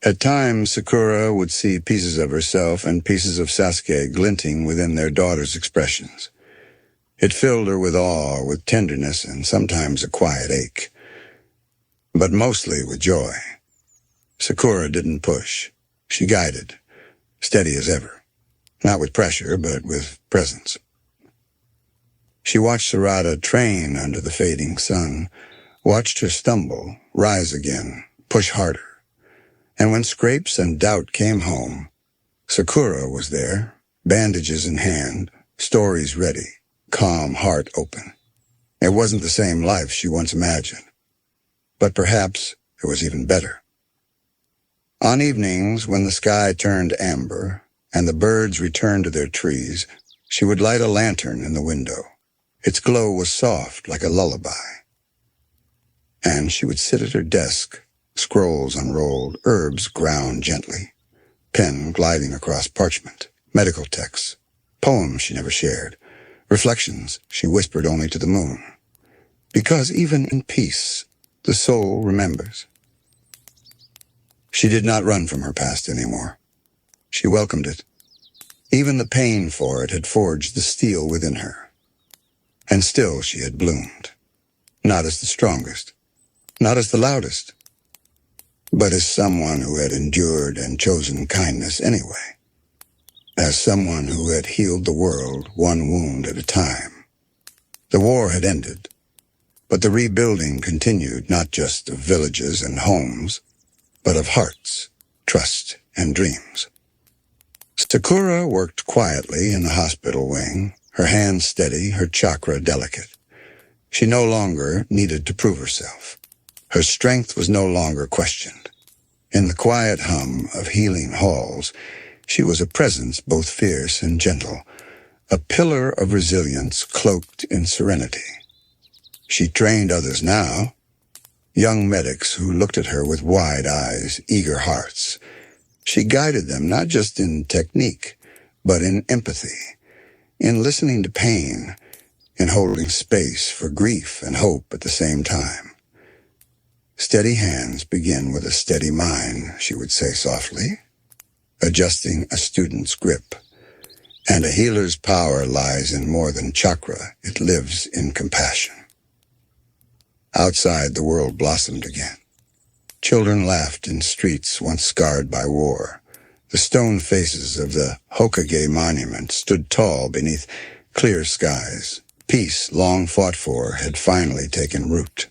At times, Sakura would see pieces of herself and pieces of Sasuke glinting within their daughter's expressions. It filled her with awe, with tenderness, and sometimes a quiet ache, but mostly with joy. Sakura didn't push. She guided, steady as ever. Not with pressure, but with presence. She watched Tsunade train under the fading sun, watched her stumble, rise again, push harder. And when scrapes and doubt came home, Sakura was there, bandages in hand, stories ready, calm heart open. It wasn't the same life she once imagined, but perhaps it was even better. On evenings, when the sky turned amber and the birds returned to their trees, she would light a lantern in the window. Its glow was soft like a lullaby. And she would sit at her desk, scrolls unrolled, herbs ground gently, pen gliding across parchment, medical texts, poems she never shared, reflections she whispered only to the moon. Because even in peace, the soul remembers. She did not run from her past anymore. She welcomed it. Even the pain for it had forged the steel within her. And still she had bloomed. Not as the strongest, not as the loudest, but as someone who had endured and chosen kindness anyway. As someone who had healed the world one wound at a time. The war had ended, but the rebuilding continued, not just of villages and homes, but of hearts, trust, and dreams. Sakura worked quietly in the hospital wing, her hands steady, her chakra delicate. She no longer needed to prove herself. Her strength was no longer questioned. In the quiet hum of healing halls, she was a presence both fierce and gentle, a pillar of resilience cloaked in serenity. She trained others now, young medics who looked at her with wide eyes, eager hearts. She guided them not just in technique, but in empathy, in listening to pain, in holding space for grief and hope at the same time. Steady hands begin with a steady mind, she would say softly, adjusting a student's grip. And a healer's power lies in more than chakra, it lives in compassion. Outside, the world blossomed again. Children laughed in streets once scarred by war. The stone faces of the Hokage monument stood tall beneath clear skies. Peace, long fought for, had finally taken root.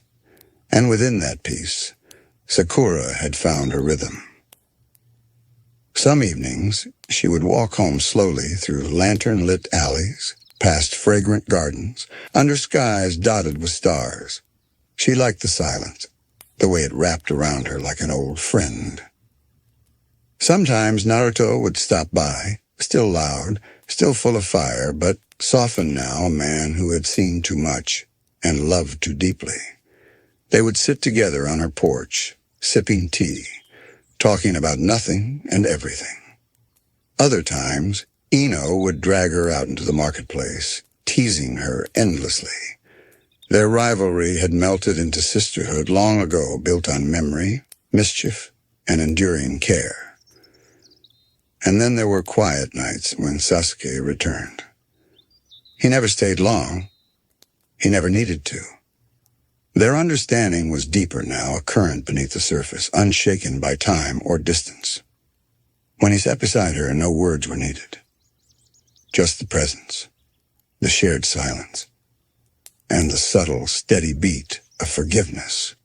And within that peace, Sakura had found her rhythm. Some evenings, she would walk home slowly through lantern-lit alleys, past fragrant gardens, under skies dotted with stars. She liked the silence, the way it wrapped around her like an old friend. Sometimes Naruto would stop by, still loud, still full of fire, but softened now, a man who had seen too much and loved too deeply. They would sit together on her porch, sipping tea, talking about nothing and everything. Other times, Ino would drag her out into the marketplace, teasing her endlessly. Their rivalry had melted into sisterhood long ago, built on memory, mischief, and enduring care. And then there were quiet nights when Sasuke returned. He never stayed long. He never needed to. Their understanding was deeper now, a current beneath the surface, unshaken by time or distance. When he sat beside her, no words were needed. Just the presence, the shared silence, and the subtle, steady beat of forgiveness.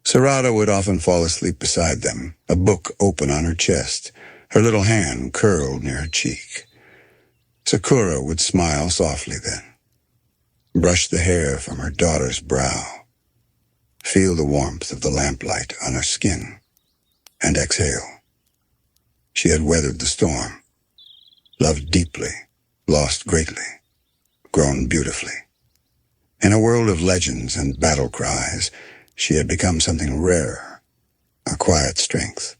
Sarada would often fall asleep beside them, a book open on her chest, her little hand curled near her cheek. Sakura would smile softly then, brush the hair from her daughter's brow, feel the warmth of the lamplight on her skin, and exhale. She had weathered the storm, loved deeply, lost greatly, grown beautifully. In a world of legends and battle cries, she had become something rare, a quiet strength,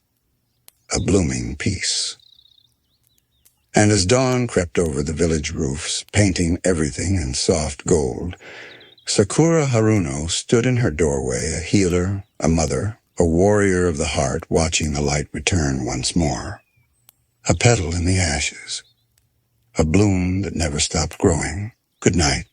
a blooming peace. And as dawn crept over the village roofs, painting everything in soft gold, Sakura Haruno stood in her doorway, a healer, a mother, a warrior of the heart, watching the light return once more. A petal in the ashes, a bloom that never stopped growing. Good night.